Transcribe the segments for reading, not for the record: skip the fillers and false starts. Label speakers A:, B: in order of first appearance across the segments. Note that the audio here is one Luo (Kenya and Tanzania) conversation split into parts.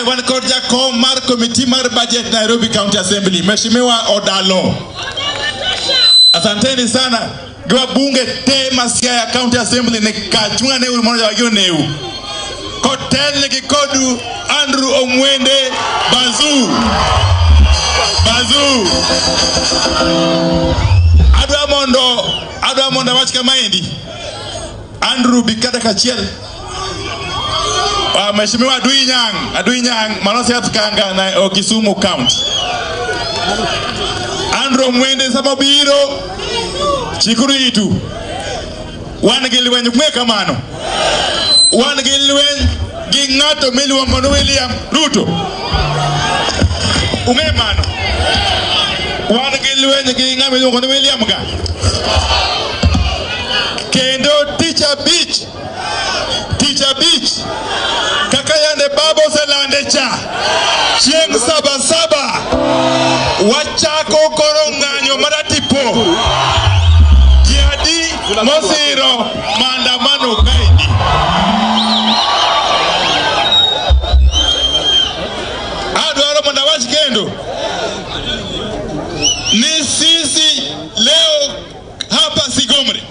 A: wan kod jakom mar committee mar budget Nairobi County Assembly Mheshimiwa Odalo. Asanteni sana gwa bunge te Siaya County Assembly ne kachunga ne umoja wagio neu. Kotel ne kikodu Andrew Omwende Bazu. Adwa mondo wachika maendi. Andrew bikata kachiel. Mheshimiwa Adui Nyang manosi atukanga na Kisumu County. Andrew Mwende samabiro chikuru itu. Wan gilwen mweka mano. Wan gilwen gingato miliwongono William Ruto. Mano. Wan gilwen gingato miliwongono William ga. Kendo Teacher Beach kakayande babo selande cha chieng saba wachako koronganyo maratipo jadi mosiro maandamano kaidi. Adwaro monda wach kendo ni sisi leo hapa Sigomre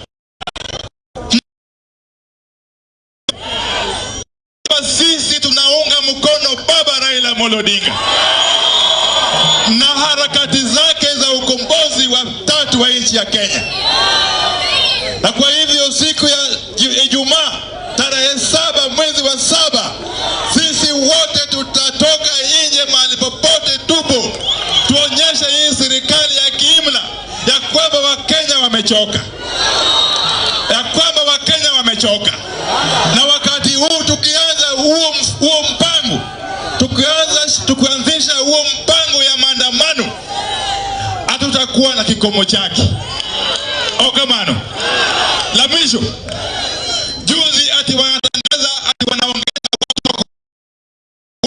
A: sisi tunaunga mkono Baba Raila Odinga na harakati zake za ukombozi wa tatu wa nchi ya Kenya. Na kwa hivyo siku ya Ijumaa tarehe 7 mwezi wa 7 sisi wote tutatoka nje mahali popote tupo tuonyeshe hii serikali ya kiimla ya kwamba Wakenya wamechoka. Na wakati huu tukianza huo mpango, tukianzisha huo mpango ya maandamano, hatutakuwa na kikomo chake. Okamano. La mwisho. Juzi ati wanatangaza ati wanaongeza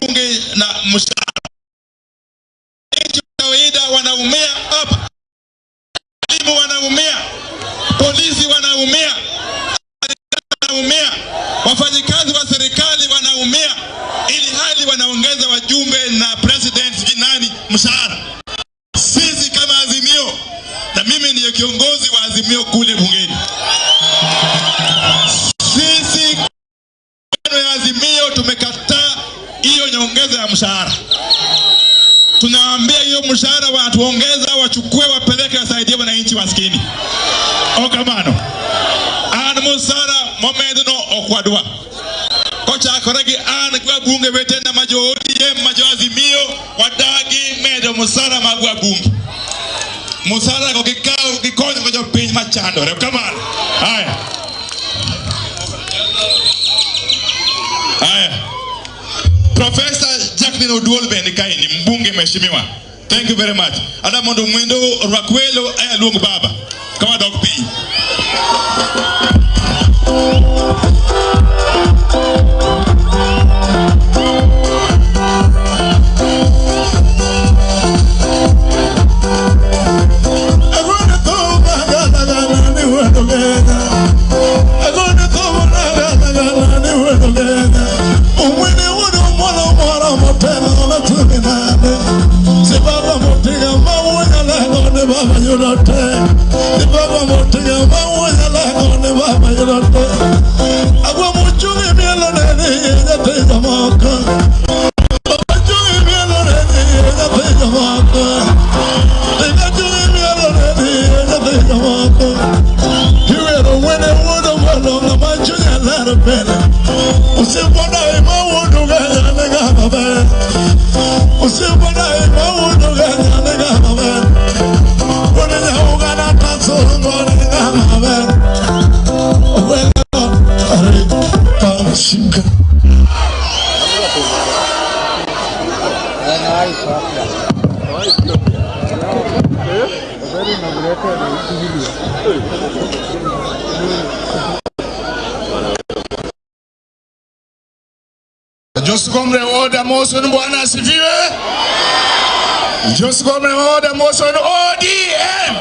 A: bunge na mshahara. Nchi kawaida wanaumia hapa. Walimu wanaumia. Polisi wanaumia. Wafanyikazi wa serikali wanaumia, ili hali wanaongeza wajumbe na president nani mshahara. Sisi kama Azimio, na mimi ndiye kiongozi wa Azimio kule bungeni, sisi kama Azimio tumekataa hiyo nyongeza ya mshahara. Tunawaambia hiyo mshahara watuongeza wachukue wapeleke wasaidie wananchi maskini. Okamano. Musara momedo no okwadwa kocha koregi kwa bunge wetenda majo Azimio wadagi medo musara magwa bunge musara ko kikao kikonyo ko jopiny machandore. Kamano haya Professor Jacqueline Oduol bende kaini mbunge mheshimiwa. Thank you very much. Ada mondo mwendo rakwelo luongo baba kama dog piny.
B: Josikomre order motion bwana asifiwe. Josikomre order motion ODM.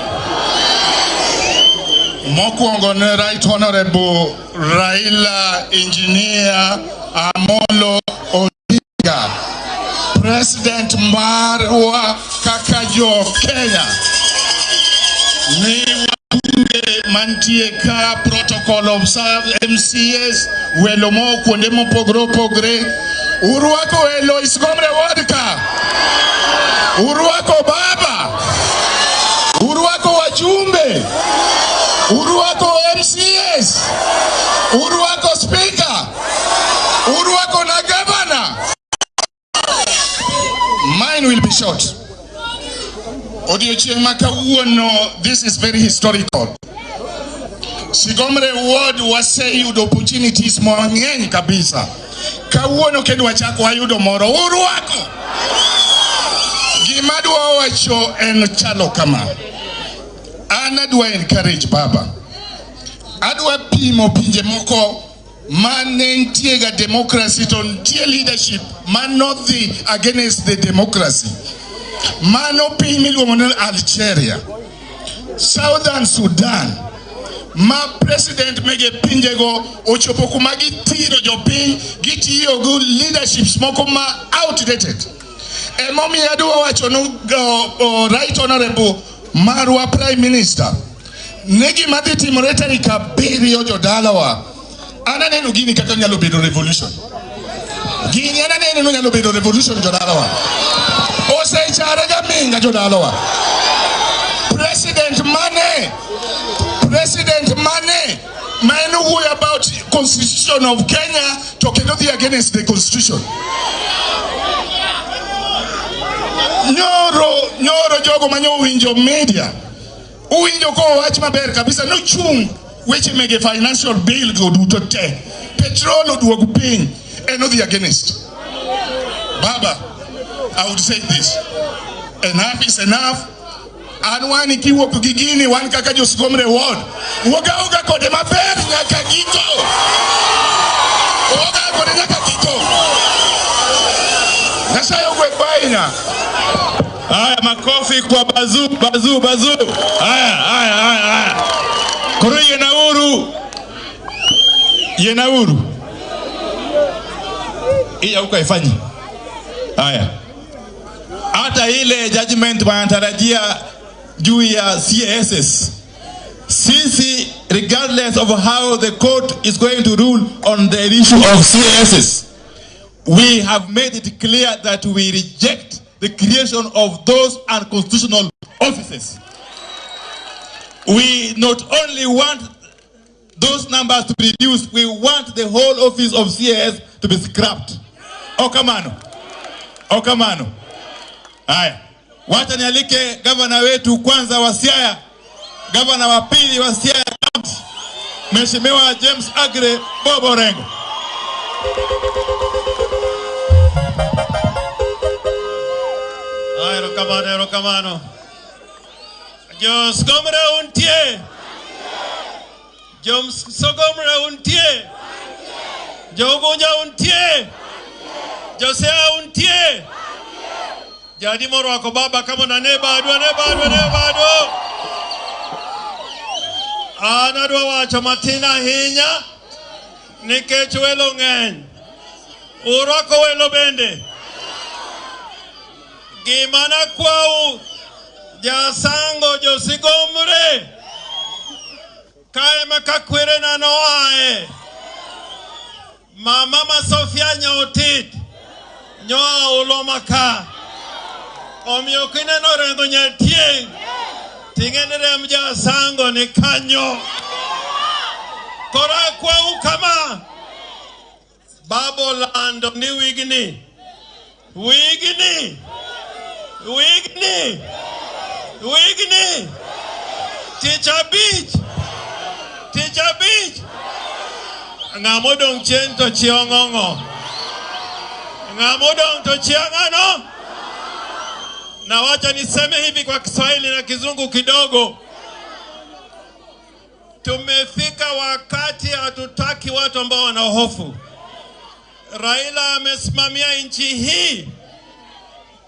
B: Mokwongo ne Right Honorable Raila Engineer Amolo Odinga president marwa kakajo Kenya. Ni wabunge mantie ka protocol observe MCS welomo kuonde mopogre. Uruako welo isgomre wadka. Uruako baba. Uruako wajumbe. Uruako MCS. Uruako speaker. Uruako na governor. Mine will be short. This is very historical. Sigomre ward wase yudo opportunities mang'eny kabisa. Kawuono kendo wachako ayudo moro uruako. Gimadwa wacho en chalo kama. Anadwa encourage baba. Adwa pimo pinje moko mane ntiega democracy to ntie leadership man not the against the democracy. Mano pimi luongo Algeria, Southern Sudan. Ma president mege pinje go ochopo kuma gitiro jopiny gitiyo go leaderships moko ma outdated. Momi adwa wacho no right honorable marwa prime minister. Negi madhi timore tarik 7 jodalawa. Ananeno gini kaka nyalo bedo revolution. Gini ananeno nyalo bedo revolution jodalawa. Osecharaga minga jodalawa. President Mane. Man who about constitution of Kenya to cannot be against the constitution. Nyoro jogo manyo winjo media. Uwinjo ko wach maber kabisa no chung weche mege financial bill go duto te. Petrol oduogo piny and not the against. Baba, I would say this. Enough is enough. Anwani kiwo kugigini wan kaka Usipende ward. Uga kode maber nyaka gito. Uga kode nyaka gito. Nasayo kwe baina.
A: Haya makofi kwa bazu. Haya. Kuru yenauru. Iya uka ifanyi. Haya. Hata ile judgment wanatarajia juu ya CSS. Sisi, regardless of how the court is going to rule on the issue of CSS, we have made it clear that we reject the creation of those unconstitutional offices. We not only want those numbers to be reduced, we want the whole office of CSS to be scrapped. Okamano. Haya. Wacha nialike governor wetu kwanza wa Siaya, governor wa pili wa Siaya County, Mheshimiwa James Agre Bobo Rengo.
C: Haya, rokamano. Jos gomra untie. Joms sogomra untie. Jogoja untie. Josea untie. Jadi moro ako baba kama na nebado. Anadwa wacho matina hinya nikech welo ng'eny. Urako welo bende. Gimana kwau jasango josigomre. Kae makakwere na noae. Mama Sofia nyotit. Nyoa ulomaka. Omiyo kineno rengo nyatieng. Tingenere mja sango ni kanyo. Kora kwa ukama. Babo lando ni wigni. Teacher beach. Ngamodong chen to chiongongo. Ngamodong to chiangano. Na wacha niseme hivi kwa Kiswahili na Kizungu kidogo. Tumefika wakati hatutaki watu ambao wana hofu. Raila amesimamia nchi hii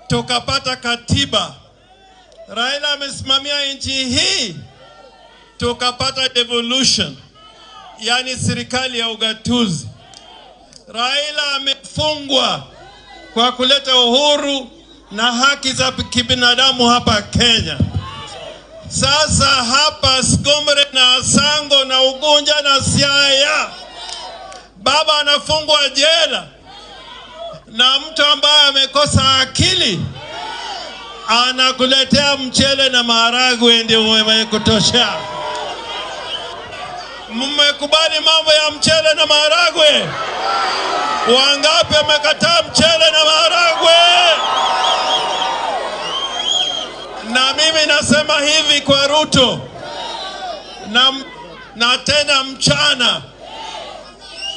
C: tukapata katiba. Raila amesimamia nchi hii tukapata devolution, yani serikali ya ugatuzi. Raila amefungwa kwa kuleta uhuru na haki za kibinadamu hapa Kenya. Sasa hapa Sgomre na Asango na Ugunja na Siaya, baba anafungwa jela na mtu ambaye amekosa akili anakuletea mchele na maharagwe ndio mmekutosha. Mmekubali mambo ya mchele na maharagwe? Wangapi wamekataa mchele na maharagwe? Na mimi nasema hivi kwa Ruto na tena mchana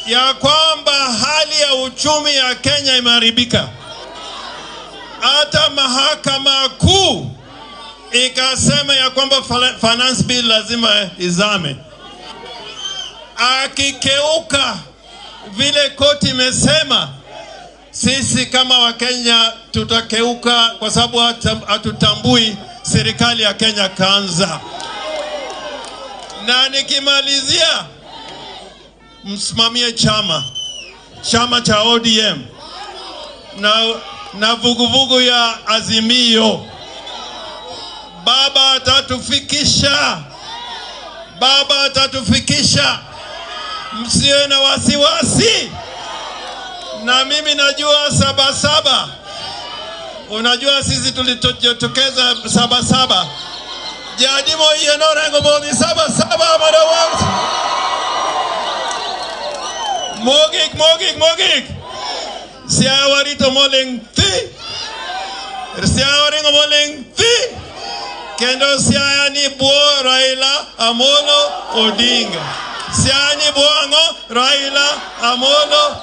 C: ya kwamba hali ya uchumi ya Kenya imeharibika. Hata mahakama kuu ikasema ya kwamba finance bill lazima izame. Akikeuka vile koti imesema, sisi kama Wakenya tutakeuka kwa sababu hatutambui serikali ya Kenya kwanza. Na nikimalizia, msimamie chama cha ODM na vuguvugu ya Azimio. Baba atatufikisha, msiwe na wasiwasi. Na mimi najua Sabasaba, unajua sisi tulitokeza Sabasaba. Jadimo yenora ngomoni Sabasaba madawangu. Mogik. Siawarito moleng ti. Siawaringo moleng ti. Kendo siani buo Raila Amolo Odinga. Siani buango Raila Amolo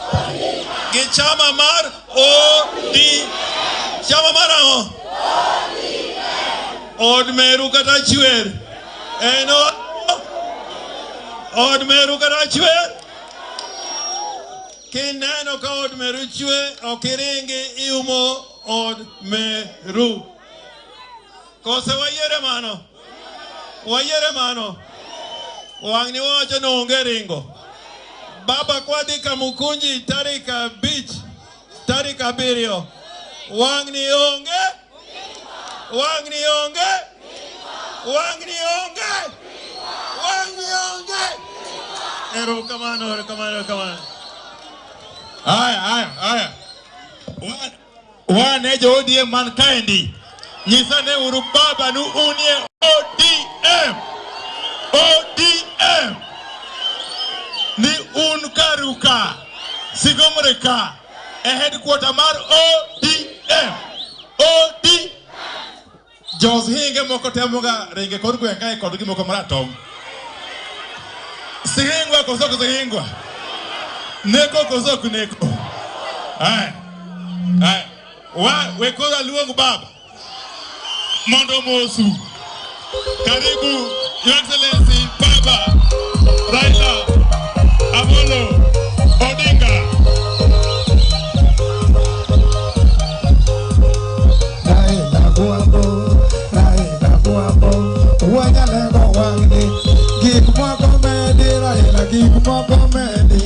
C: Gichama mar Odi. Chama marango Od meru kata chwer. Eno Od meru kata chwer. Kineno ka od meru chwe okiringi iumo od meru. Kose wayere mano. Wangni wacho nonge ringo. Baba kwadi Kamukunji tarika beach, tarika birio. Wangni onge. Ero kamano.
A: Aya. Wane ODM man kaendi. Nyisane uru baba nu unie ODM. Ni unkaruka. Sigomreka. Headquarter mar ODM. Jos hinge moko temoga renge korugo enkai kodugi moko maratom. Sihingwa kosoko sihingwa. Neko kozoku neko. Hai. Wekoza luongu baba. Mondo mosu. Karibu Your Excellency Baba Raila Amolo Odinga. Raila guabo. Wanyale go wangi. Gikuma komedi Raila gikuma komedi.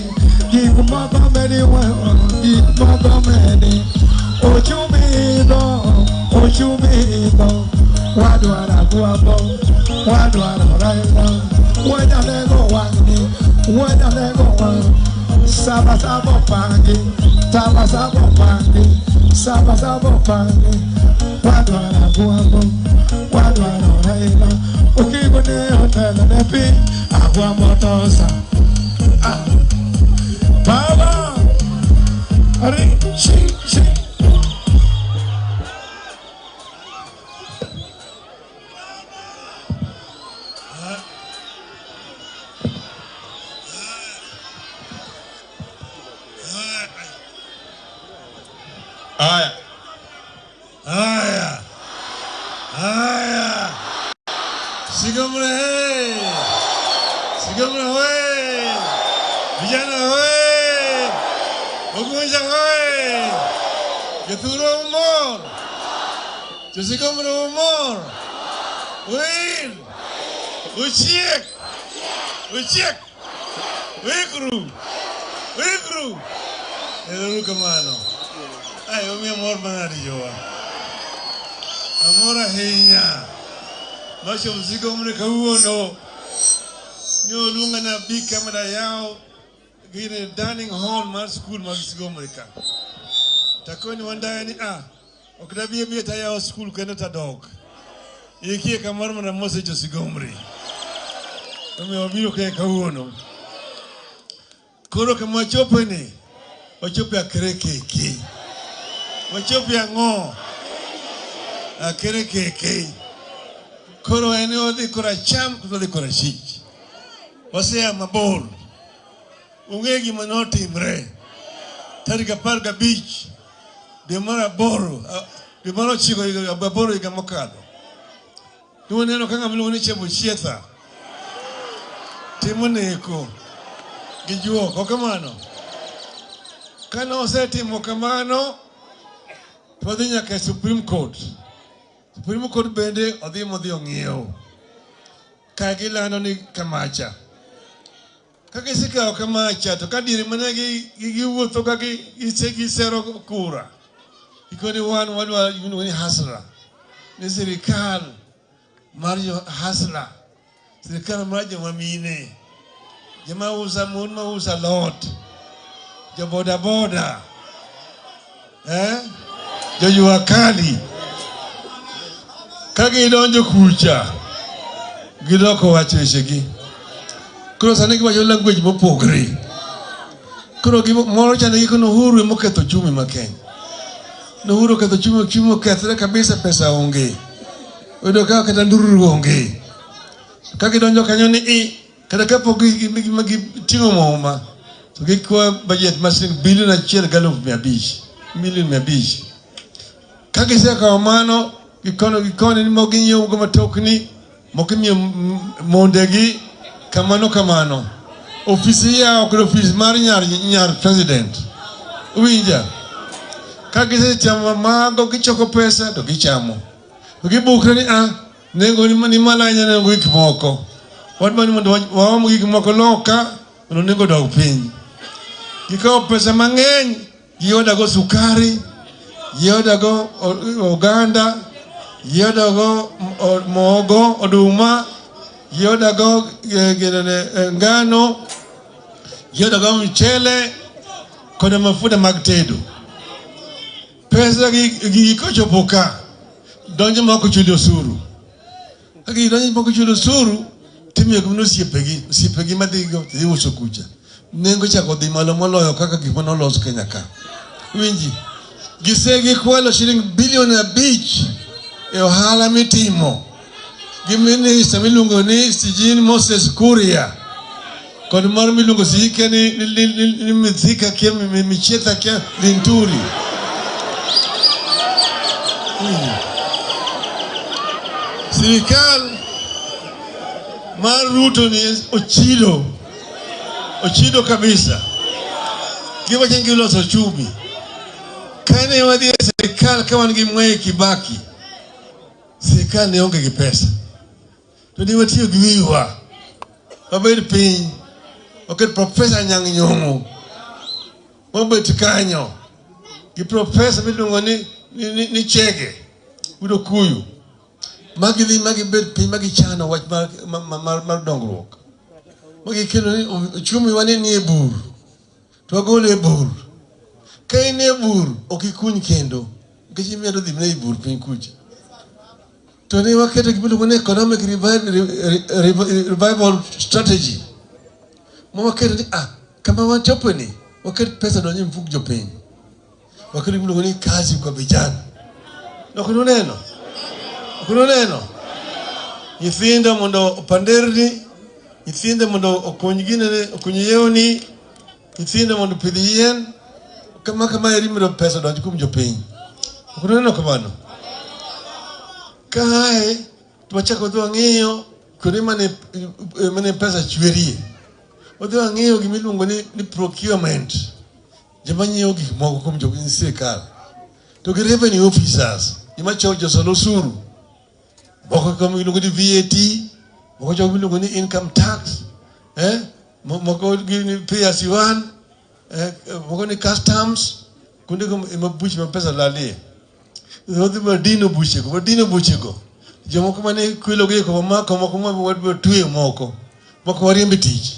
A: Ochumido, wadwara guabo, wadwara Raila, wanyalego wangi, sabasabo pangi, wadwara guabo, wadwara Raila, ukibone hotel nepi, agua motosa, Baba, Ari, shi. Aya. Sigomre hoye. Vijana hoye. Ogunja hoye. Geturo humor. Sigomre humor. Win. Uchiek. Wikru. Kamano.
C: Ay, omi amor manari joa. Amor ahinya. Masho mzigo mne kauono. Nyo lunga na big camera yao. Gine dining hall mar school mar mzigo mne ka. Takoni wandani okidabie bie ta yao school kendo ta dog. Ikie kamar mana mose jo sigomri. Omi obiro ke kauono. Koro kama chope ni. Wachope akere keke. Wachope ango. Akere keke. Koro ene odhi kora cham, koro odhi kora chich. Wasea mabor. Ungegi manoti mre. Tarika parga beach. Demara boro. Demara chiko boro iga mokado. Nuwa neno kanga mlu ni chebo chietha. Timone eko. Gijuo, kokamano. Kana oseti mokamano. Pwadhi nyaka Supreme Court. Supreme Court bende odhi modhi ong'iew. Kagi lano ni kamacha. Kagi sika kamacha to kadiri mana gi wuotho kagi gisero kura. Ikoni wadwa ni hasra. Ni serikal marjo hasla. Serikal marjo mamine. Jama usa mun ma usa lot. Jo boda boda. Jo yuakali. Kagi donjo kucha. Gidoko wacho shegi. Kuro sani kiwacho language mopogre. Kuro moro chane giko Uhuru moketho chumi ma Kenya. Uhuru ketho chumi okethre kabisa, pesa onge. Odo ka kata nduru onge. Kagi donjo kanyo ni kada kapo gi timo moma. To gikwa budget masin bilion 1.5 milion. Kagi seka omano gikone ni mogi nyiew go matokni mogi mondegi kamano. Ofisi ya ofisi mar nyar president. Uwinja. Kagi se chama mago gichoko pesa to gichamo. To gibukre ni nengo ni malanya nengo gikmoko. Wadmani mondo waomo gikmoko loka mondo nengo dog piny. Gikawo pesa mang'eny giyodago sukari, giyodago oganda, giyodago mogo, oduma, giyodago ngano, giyodago mchele, koda mafuta mag tedo. Pesa gikochopo ka donjo moko chulo osuru. Kagi donjo moko chulo osuru, timiyo gimno osiepegi madhigo dhi uso kucha. Nengo chako dhi malo moloyo kaka gik mane olos Kenya ka. Winji, gisegi kwalo shilingi bilion 5 e ohala mitimo. Gi minister miluongo ni Sijin Moses Kuria. Kod mar miluongo sike ni Mithika kia Michetha kia Linturi. Serikal mar Ruto ni ochido kabisa. Giwa jengi loso chumi. Kane wadhi serikal kama ngi Mwai Kibaki. Serikal ne onge gi pesa. To ni watiyo gi wiwa. Wabed piny. Oket Professor Nyang' Nyong'o. Wabed kanyo. Gi professor miluongo ni Chege. Udo Kuyu. Magi bed piny magi chano wach mar dongruok. Magi kelo ni chumi wani ni e bur. To wagole e bur. Ka in e bur okikuny kendo. Nikech imiyo dhi mne e bur piny kucha. To ne waketo gibiluongo ni economic revival strategy. Waketo ni kama wachopo ni waketo pesa donye mfuko jopiny. Waketo gibiluongo ni kazi kwa vijana. Kunoneno. Nyithindo mondo opanderni, nyithindo mondo okunyieoni, nyithindo mondo pidh yien, kama erimiro pesa donjo kuom jopiny. Kunoneno kamano. Kae twachako dhi wang'iyo kuonde mane pesa chwerie. Wadhi wang'iyo gimiluongo ni procurement. Joma nyiewo gik moko kuom jopiny sirikal. To gi revenue officers. Joma josol osuru. Moko kama iluongo ni VAT, moko iluongo ni income tax, moko ni pay as you earn, moko ni customs,
D: kunde ko mabuch ma pesa lalie rodhi madino buchego jomoko mane kwelo ge ko mako moko ma tuwe moko wariembe tich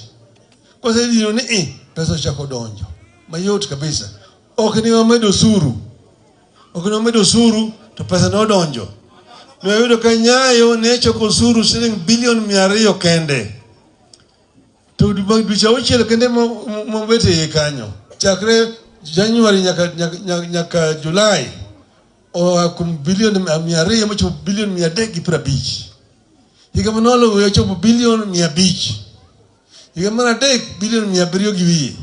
D: kose dino ni pesa chako donjo mayot kabisa ok ni wamedo suru to pesa no donjo no yudo ka Nyayo ne choko suru shilingi bilion 200 kende to ducha uchiel kende mo bete kanyo chakre January nyaka July o kum bilion 200 mocho bilion 350 higa manolo we chopo bilion 500 higa mana dek bilion 700 gi wiye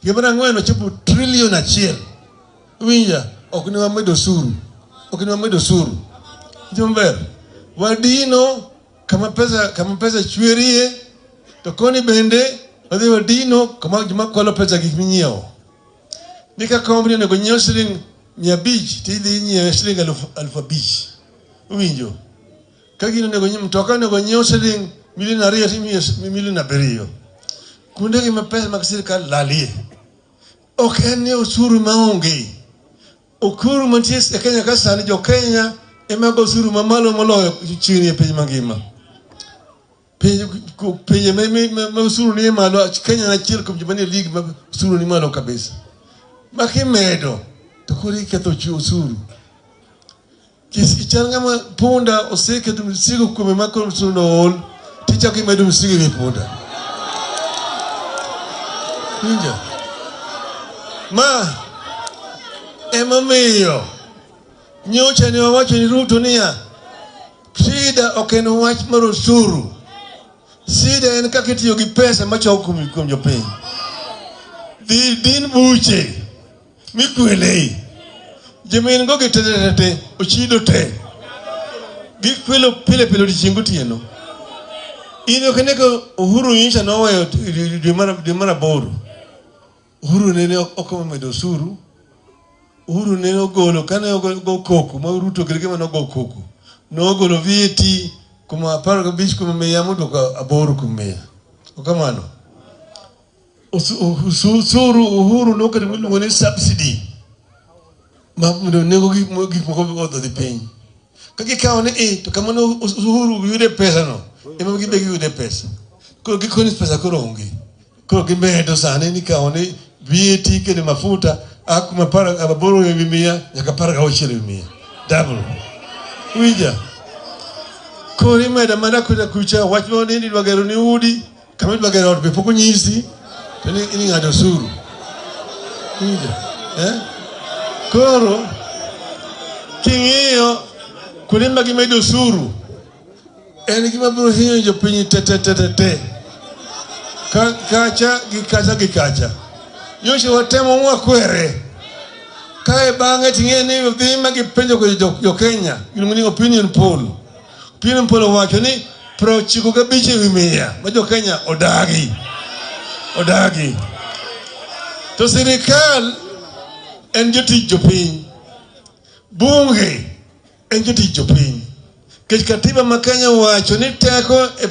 D: higa mana ngweno chopo trillion achiel winja ok ni wamedo suru jomber wadino kama pesa chwerie to koni bende wadhi wadino kama juma kwalo pesa gik minyiewo nika kompni nego nyiewo shilingi 500 tidhi nyiewo shilingi 5,000 winjo kagino nego mtoka nego nyiewo shilingi 2,000 timie 2,700 kunde gi mapesa mag sirkal lalie ok en ni usuru maonge ukuru manties e Kenya kasani jo Kenya ema go usuru mamalo moloyo chini e piny mangima piny me usuru ni malo Kenya na chiel kum jibani league ma usuru ni malo kabisa makimedo to kuri ketho usuru kichanga ma punda oseke tu msigo kume makoro usuru no ol ticha kimedo msigo ni punda ninja ma ema miyo nyocha ni wawacho ni Ruto niya shida okeno wach mar usuru shida en kaka itiyo gi pesa machoko kuom jopiny din buche mikwelei jemin go gitete ochido te gikwelo pile odichingo tieno ino keneko Uhuru Incha noweyo dwe mar 8 Uhuru nene okomedo usuru Uhuru ne ogolo kane ogo koko ma Ruto gerege mano go koko no ogolo Viti kuma 15 kuma meya mudo ka 8 kuma meya okamano usuru Uhuru no kadi miluongo ni subsidy ma mudo nego gik moko odho dhi piny kaki kawo ni to kamano Uhuru yude pesa no ema gibe yude pesa koro gikoni pesa koro onge koro gimedo sane ni kawo ni Viti kede mafuta akuma para aboro mia nyaka para ga ochele mia double wija kori meda manda kucha wachmo ni dwagero ni udi kama dwagero be poko nyisi to ni ngado suru wija koro kingiyo kulimba gimedo suru en gima bro hiyo jo pinyi tete kacha Yoshe watemo mwa kwere kae bange tingene ni dhima kipenjo kwa jo Kenya ilumuni opinion poll wacho ni pro chiko gabiche wimia majo Kenya odagi to sirikal en jotich jopiny bunge en jotich jopiny kech katiba ma Kenya wacho ni teko e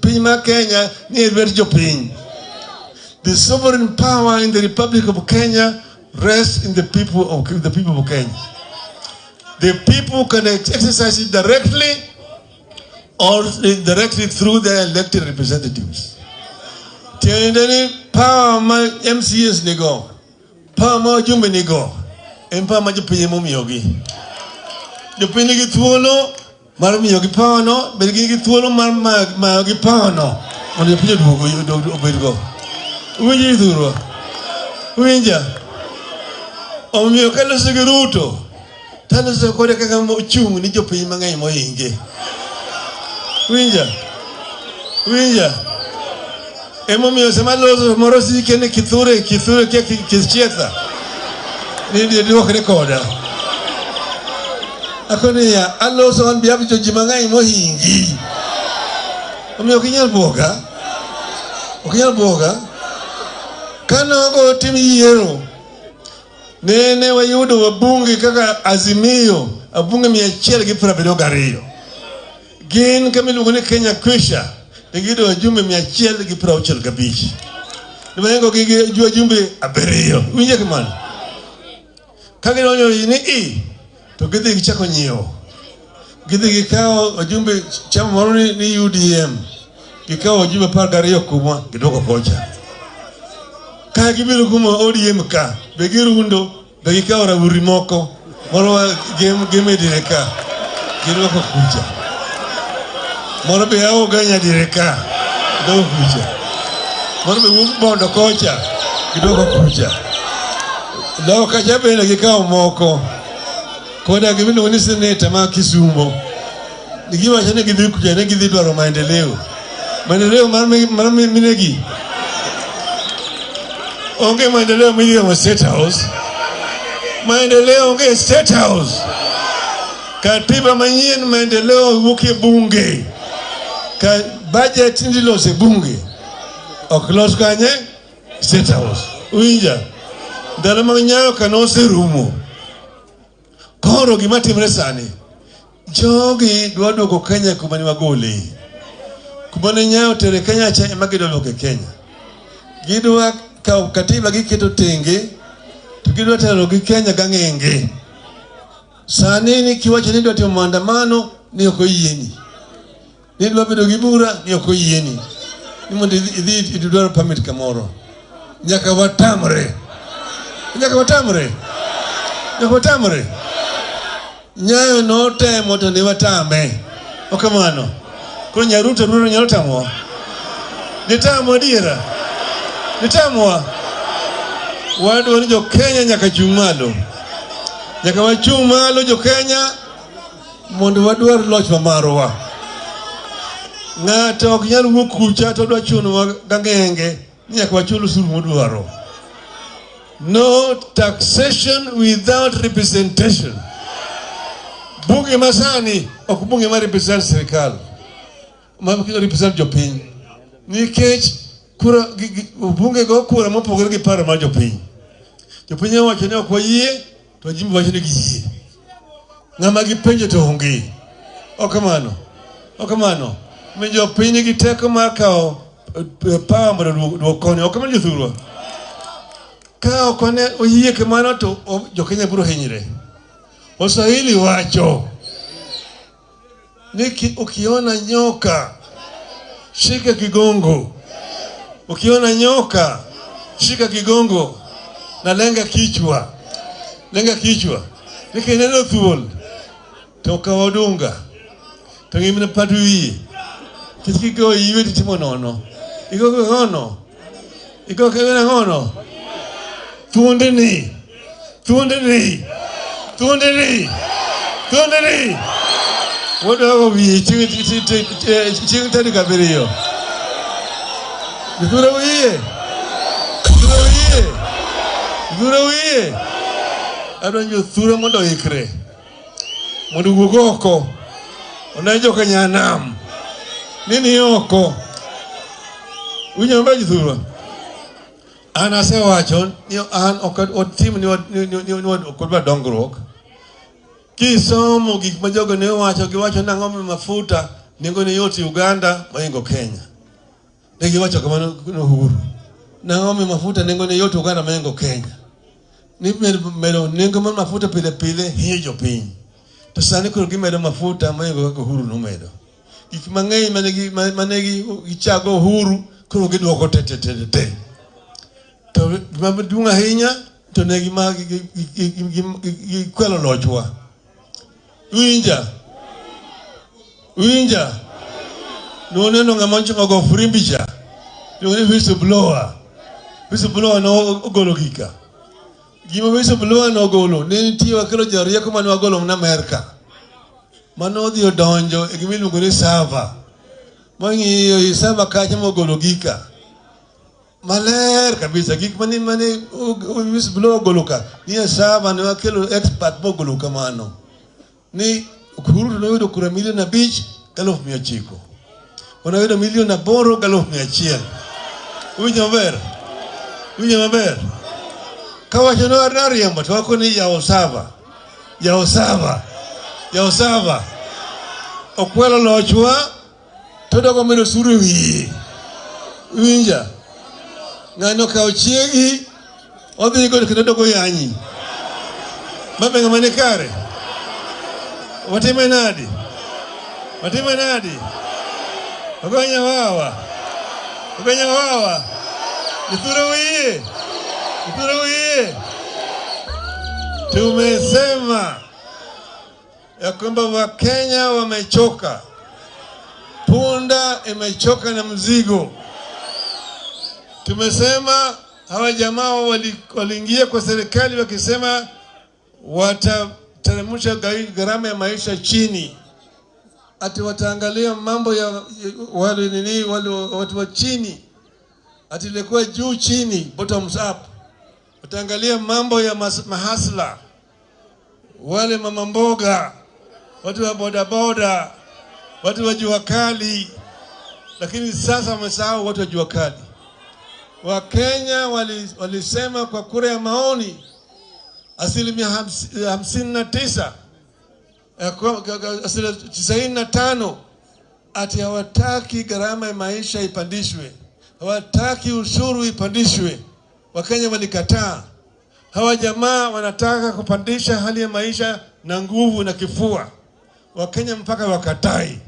D: piny ma Kenya ni lwet jopiny. The sovereign power in the Republic of Kenya rests in the people of Kenya. The people can exercise it directly or directly through their elected representatives. Tiendeni power ma MCS nigo, power ma jumbe nigo, power ma jopinye momiyogi. Jopinye gi thuolo mar miyogi power no, bed gi thuolo mar mayogi power no, mondo jopinye duogo obedgo. Uwinja idhuro uwinja omiyo kaloso gi Ruto taloso kode kaka ochung' ni jopiny mang'eny mohinge winja emomiyo sama loso moro sike ni kithure kischietha ni duokre koda akoni ya aloso an biabi jo ji mang'eny mohingi omiyo okinyal buoga kanogo tim yiero nene wayudo wabunge kaka Azimio abunge 172 gin kamiluongo ni Kenya Kwisha gido wajumbe 165 nimayengo gi wajumbe 7 winje kamano Kagidonjo ni to gidhi gichako nyiewo. Gidhi gikawo ojumbe chama moro ni UDM. Gikawo ojumbe 12 kuma gidoko kocha. Ka gibiro kuma ODM ka, be girundo, be gikawo raburi moko, moro game direka. Gidoko kucha. Moro be hao ganya direka. Gidoko kucha. Moro be bondo kocha. Gidoko kucha. Lao kacha bende gikawo moko. Koda gibino ni seneta ma Kisumo. Nikiwa chane gidhi kuja ne gidhi dwaro maendeleo. Maendeleo mara minegi. Onge maendeleo mingi ya State House. Maendeleo onge State House. Katiba manyien maendeleo wuke bunge. Ka budget ndilo se bunge. Oklos kanye State House. Uinja. Ndalo manyayo kanose rumo. Koro gima timre sani. Jogi dwa duoko Kenya kuma ni wagole. Kuma ne nyayo tere Kenya cha ema gidoloke Kenya. Gidwa ka katiba giketo tenge, to gidwa tero gi Kenya gangenge. Sani ni kiwacho ni dwa timo maandamano ni oko yieni. Ni dwa bedo gi bura ni oko yieni. Ni mondo idhi idwaro permit kamoro. Nyaka watamre. Nyaka watamre. Nyaka watamre. Nyayo no temo to ne watame. Okamano. Ko Ruto nyalo tamo. Nitamo diera. Nitamo. Wadu ni jo Kenya nyaka chumalo. Nyaka wachumalo jo Kenya mondo wadwar loch marwa. Ng'ato ok nyal wuok kucha to dwa chuno gangenge nyaka wachul usuru modwaro. No taxation without representation. Bunge masani ok bunge ma represent serikal. Ma represent jopiny. Nikech kura bunge go kura mopogore gi paro ma jopiny. Jopiny wacho ni ok wayie to jimbo wacho ni giyie. Ng'ama gipenjo to onge. Okamano. Okamano. Me jopiny gi teko mar kawo power mondo duokone. Okamano jothurwa. Ka okone oyie kamano to jo-Kenya biro hinyre. Waswahili wacho ni ukiona nyoka shika kigongo. Ukiona nyoka shika kigongo na lenga kichwa. Lenga kichwa. Nikineno thuol to kawadunga. To ngimne padu wiye. Kikigo iwe timo nono. Igo ngono. Igo kena ngono. Thuondeni. Thuondeni. Thuondeni. Thuondeni. Wodo wiye ching tadi kabiriyo. Dhura wiye. Dhura wiye. Dhura wiye. Adonjo thura mondo ikre. Mondo wuogoko. Onajo kanyanam. Nini oko. Unyamba jithura. Ana se wacho ni an otim ni kodwa dongruok. Kisomo gik ma jogo ne wacho giwacho nang'o mafuta nengo ne yot Uganda moingo Kenya. Ne giwacho kamano no Uhuru. Nang'o mafuta nengo ne yot Uganda moingo Kenya. Ni medo nengo mar mafuta pile hinyo jopiny. To sani koro gimedo mafuta moingo kaka Uhuru no medo. Gik mang'eny manegi gichago Uhuru koro giduoko te. To maduong' ahinya to ne gikwelo lochwa. Winja. Noneno ng'ama choma go frimbicha. Ni whistleblower. Whistleblower no ogolo gika. Gima whistleblower no ogolo ne nitie wakelo jarieko mane wagolo na Amerika. Mano odhi odonjo e gima iluongo ni server. Mang'iyo server kacha mogolo gika. Maler kabisa gik mane whistleblower ogolo ka. Ni server ne wakelo expert mogolo kamano. Ni Uhuru noyudo kura 5,900,000. Wanayudo 8,800,000. Winja maber. Kawacho no ariambo to wako ni yawo sava. Okwelo lochwa to dogo medo suru wiye. Winja. Ng'ano kawo chiegi odhi go kendo dogo yanyi. Mabenga manikare. Watime nadi. Watime nadi. Oganya wawa. Oganya wawa. Nituruwie. Nituruwie. Tumesema ya kwamba Wakenya wamechoka. Punda imechoka na mzigo. Tumesema hawa jamaa waliingia kwa serikali wakisema watateremsha gharama ya maisha chini. Ati wataangalia mambo ya wale watu wa chini. Ati ilikuwa juu chini, bottoms up. Wataangalia mambo ya mahasla. Wale mama mboga, watu wa bodaboda, watu wa jua kali. Lakini sasa wamesahau watu wa jua kali. Wakenya walisema kwa kura ya maoni 59%, 95 ati hawataki gharama ya maisha ipandishwe. Hawataki ushuru ipandishwe. Wakenya walikataa. Hawa jamaa wanataka kupandisha hali ya maisha na nguvu na kifua. Wakenya mpaka wakatai.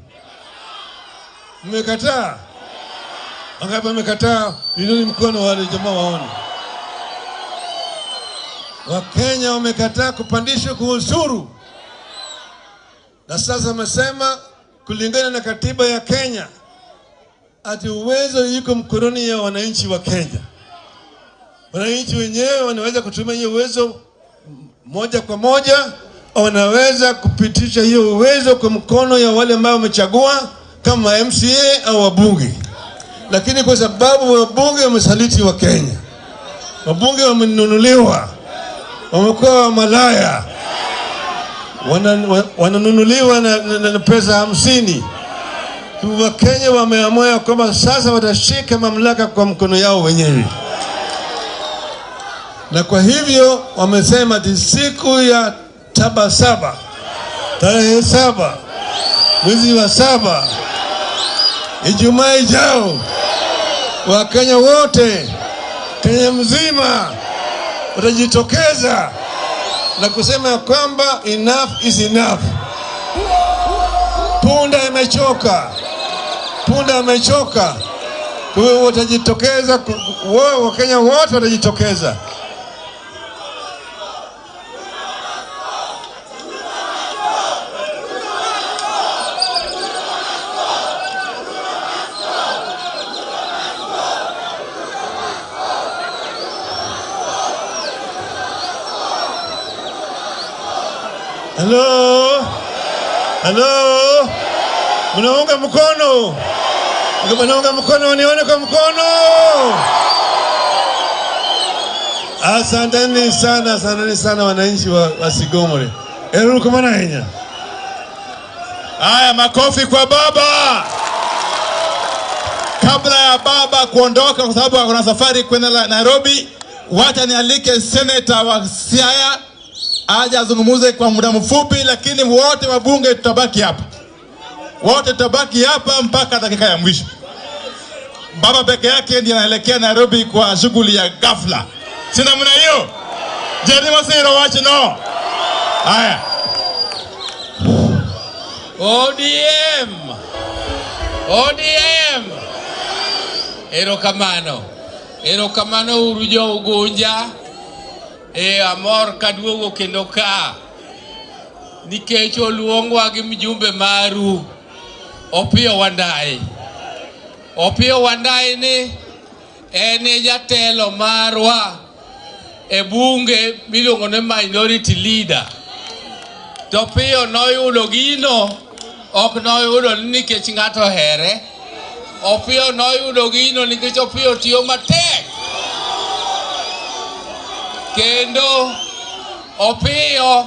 D: Mmekataa? Wangapi wamekataa? Inuni mkono wale jamaa waone. Wakenya wamekataa kupandishwa kwa ushuru. Na sasa wamesema kulingana na katiba ya Kenya ati uwezo yuko mkononi ya wananchi wa Kenya. Wananchi wenyewe wanaweza kutumia hiyo uwezo moja kwa moja, au wanaweza kupitisha hiyo uwezo kwa mkono ya wale ambao wamechagua kama MCA au wabunge. Lakini kwa sababu wabunge wamesaliti wa Kenya, wabunge wamenunuliwa, wamekuwa malaya, wananunuliwa na pesa 50. Wa Kenya wameamua kwamba sasa watashika mamlaka kwa mkono yao wenyewe. Na kwa hivyo wamesema siku ya Saba, tarehe 7 mwezi wa 7, Ijumaa ijao, Wakenya wote, Kenya mzima, watajitokeza na kusema kwamba enough is enough. Punda imechoka. Punda imechoka. Kwa hiyo watajitokeza, Wakenya wote watajitokeza. Hello? Hello? Mnaunga mkono? Mnaunga mkono, nione kwa mkono. Asanteni sana wananchi wa Sigomore. Eru kumana henya.
A: Haya, makofi kwa baba. Kabla ya baba kuondoka kwa sababu kuna safari kwenda Nairobi, wacha nialike senator wa Siaya aje azungumuze kwa muda mfupi, lakini wote wabunge tutabaki hapa. Wote tutabaki hapa mpaka dakika ya mwisho. Baba peke yake ndiye anaelekea Nairobi kwa shughuli ya ghafla. Sina mna hiyo. Jeni wasiro wache no. Haya.
E: ODM. Erokamano urujo ugunja. Amor kaduogo kendo ka nikech oluongwa gi mjumbe maru Opiyo Wandayi ni ene jatelo marwa e bunge miluongo ni minority leader. To Opiyo noyudo gino, ok noyudo nikech ng'ato here. Opiyo noyudo gino nikech Opiyo tiyo matek. Kendo Opiyo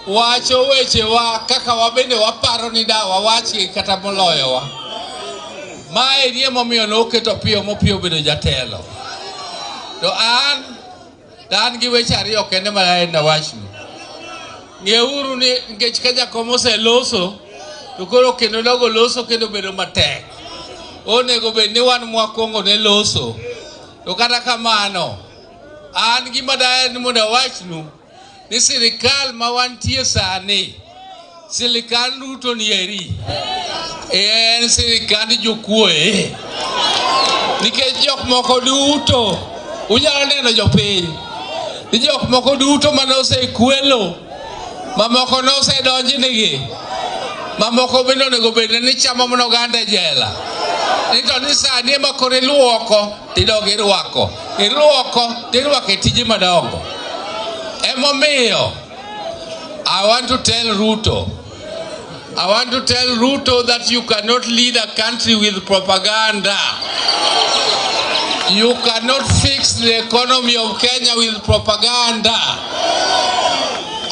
E: wacho wechewa kaka wabende waparo ni dawa wachi kata moloyowa. Mae nie momiyo noketo Opiyo mopiyo bedo jatelo. To an gi weche ariyo kende malaen na wachni. Ng'euru ni ngech ka jakom oseloso to koro kendo dogo loso kendo bedo matek. Onego bed ni wan mwakwongo ne loso. To kata kamano an gima daher ni mondo wachnu ni sirikal ma wantie sani, sirikal Ruto ni eri, en sirikal jokwoe. Nikech jok moko duto, unyalo neno jopiny, ni jok moko duto mane osekwelo, mamoko ne osedonjnegi, mamoko bende onego bed ni chamo mana oganda jela. Nito ni sani ema koro iluoko tidog irwako, tirwako e tije madongo. Emomiyo, I want to tell Ruto that you cannot lead a country with propaganda. You cannot fix the economy of Kenya with propaganda.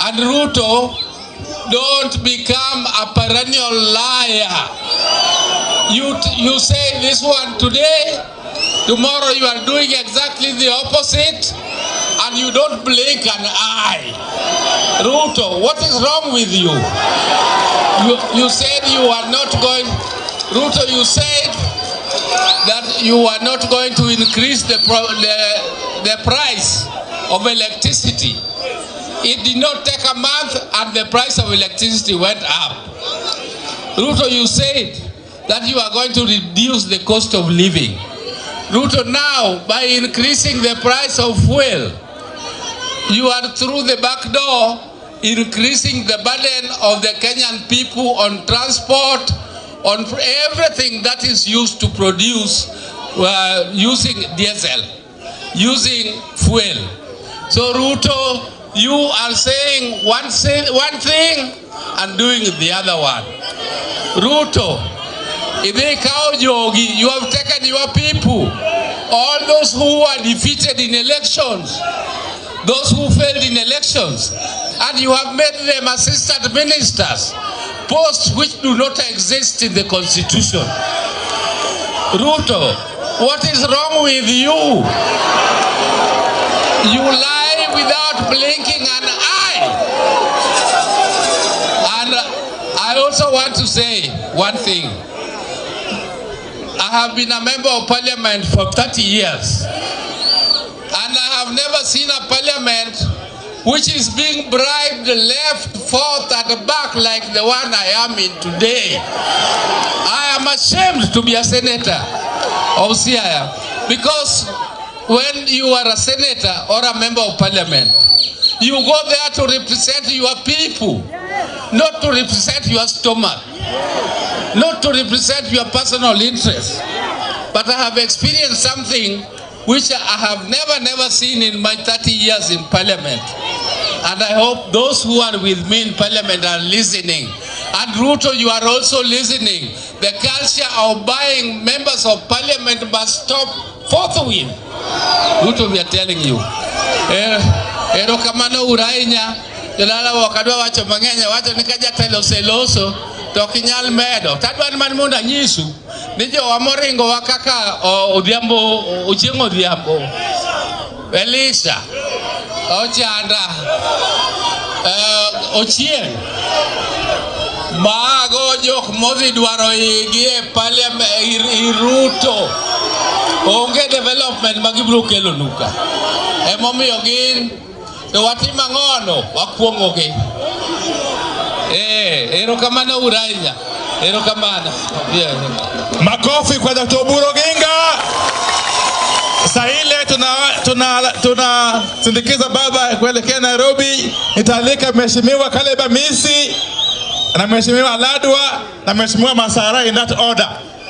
E: And Ruto, don't become a perennial liar. You say this one today, tomorrow you are doing exactly the opposite, and you don't blink an eye. Ruto, what is wrong with you? You said you are not going, Ruto, you said that you are not going to increase the price of electricity. It did not take a month and the price of electricity went up. Ruto, you said that you are going to reduce the cost of living. Ruto, now by increasing the price of fuel, you are through the back door increasing the burden of the Kenyan people on transport, on everything that is used to produce using diesel, using fuel. So Ruto, you are saying one thing and doing the other one. Ruto, you have taken your people, all those who were defeated in elections, those who failed in elections, and you have made them assistant ministers, posts which do not exist in the constitution. Ruto, what is wrong with you? You lie without blinking an eye. And I also want to say one thing. I have been a member of parliament for 30 years. And I have never seen a parliament which is being bribed left, forth, and back like the one I am in today. I am ashamed to be a senator of Siaya, because when you are a senator or a member of parliament, you go there to represent your people, not to represent your stomach, not to represent your personal interests. But I have experienced something which I have never seen in my 30 years in parliament. And I hope those who are with me in parliament are listening. And Ruto, you are also listening. The culture of buying members of parliament must stop forthwith. Ruto, we are telling you. Ero kamano urainya, jelala wakadwa wacho mangenya, wacho nikaja telo seloso, tokinyal medo. Tadwan man munda nyisu, nijo wamoringo wakaka odhiambo, uchieng' odhiambo. Elisha, ochanda, ochieng'. Mago jok modhi dwaro igie parliament Ruto. Onge development magibro kelo nuka. Emomiyo gin to watima ngono wakuongo gi. Erokamano urainya. Erokamano.
A: Makofi kwa Dr. Oburu Oginga. Sahile tunasindikiza baba kuelekea Nairobi. Nitalika Mheshimiwa Caleb Amisi na Mheshimiwa Ladwa na Mheshimiwa Masara in that order.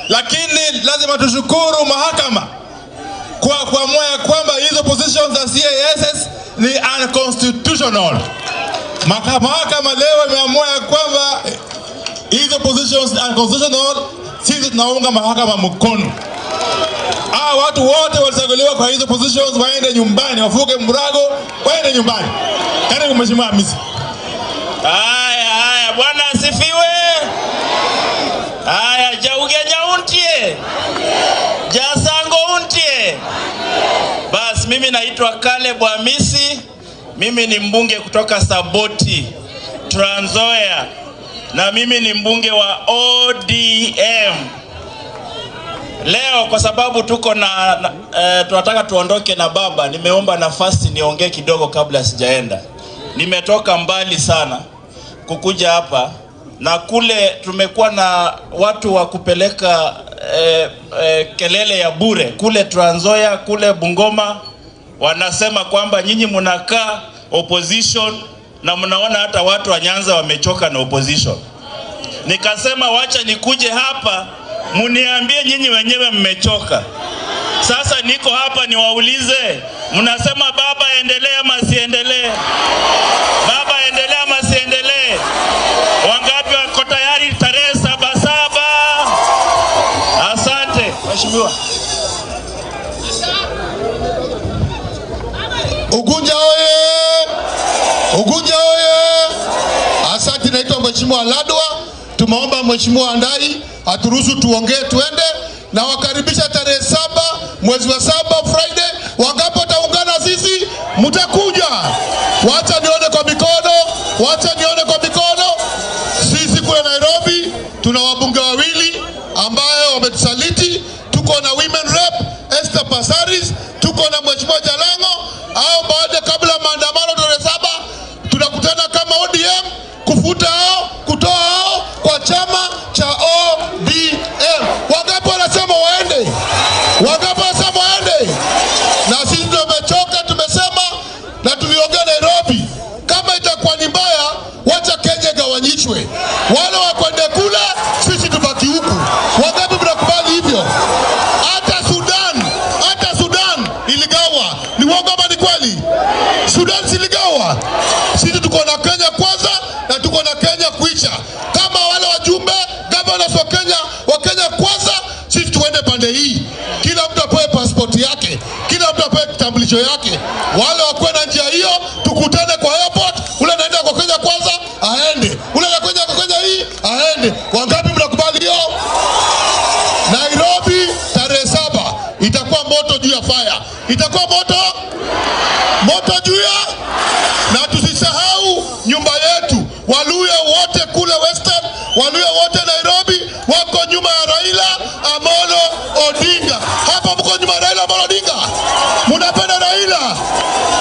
A: Lakini lazima tushukuru mahakama kwa kuamua ya kwamba hizo positions za CASS ni unconstitutional. Mahakama leo imeamua ya kwamba hizo positions unconstitutional. Sisi tunaunga mahakama mkono. Watu wote walichaguliwa kwa hizo positions waende nyumbani, wafuke mrago, waende nyumbani. Karibu Mheshimiwa Hamisi.
F: Haya, Bwana asifiwe. Haya, jaugenya untie. Jasango untie. Bas, mimi naitwa Caleb Amisi. Mimi ni mbunge kutoka Saboti, Trans Nzoia. Na mimi ni mbunge wa ODM. Leo kwa sababu tuko tunataka tuondoke na baba, nimeomba nafasi niongee kidogo kabla sijaenda. nimetoka mbali sana kukuja hapa, na kule tumekuwa na watu wa kupeleka kelele ya bure kule Trans Nzoia, kule Bungoma. Wanasema kwamba nyinyi mnakaa opposition na mnaona hata watu wa Nyanza wamechoka na opposition. Nikasema wacha nikuje hapa muniambie nyinyi wenyewe mmechoka. Sasa niko hapa niwaulize, mnasema baba endelee ama siendelee? Baba endelee ama siendelee? Wangapi wako tayari tarehe 7/7? Asante mheshimiwa.
G: Ugunja oye! Ugunja oye! Asante, naitwa Mheshimiwa Ladwa. Tumeomba Mheshimiwa Andai aturuhusu tuongee tuende, na wakaribisha tarehe 7 mwezi wa 7 Friday. Wangapi wataungana sisi? Mtakuja. Wacha nione kwa mikono. Wacha nione kwa mikono. Sisi kule Nairobi tuna wabunge wawili ambao wametusaliti. Tuko na women rep Esther Pasaris, tuko na Mheshimiwa Jalango. Au baada kabla maandamano tarehe 7 tunakutana kama ODM kufuta hao, kutoa hao kwa chama cha ODM. Wangapi wanasema waende? Wangapi wanasema waende? Na sisi tumechoka, tumesema na tuliongea Nairobi, kama itakuwa ni mbaya wacha Kenya gawanyishwe. Wale wakwende kule, sisi tubaki huku. Wangapi mnakubali hivyo? Hata Sudan iligawa. Ni uongo ama ni kweli? Sudan ziligawa. Sisi tuko na Kenya kwanza na tuko na Kenya kuisha. Kama wale wajumbe governors wa Kenya kwanza, sisi tuende pande hii. Kila mtu apewe passport yake, kila mtu apewe kitambulisho yake. Wale wakwe na njia hiyo, tukutane kwa airport. Ule anaenda kwa Kenya kwanza aende, ule anakuja kwa Kenya hii aende. Wangapi mnakubali hiyo? Nairobi tarehe 7 itakuwa moto juu ya fire. Itakuwa moto juu ya, na tusisahau nyumba yetu. Waluya wote kule Western, Waluya wote Nairobi wako nyuma ya Raila Amolo Odinga. Hapa mko nyuma ya Raila Amolo Odinga. Mnapenda Raila.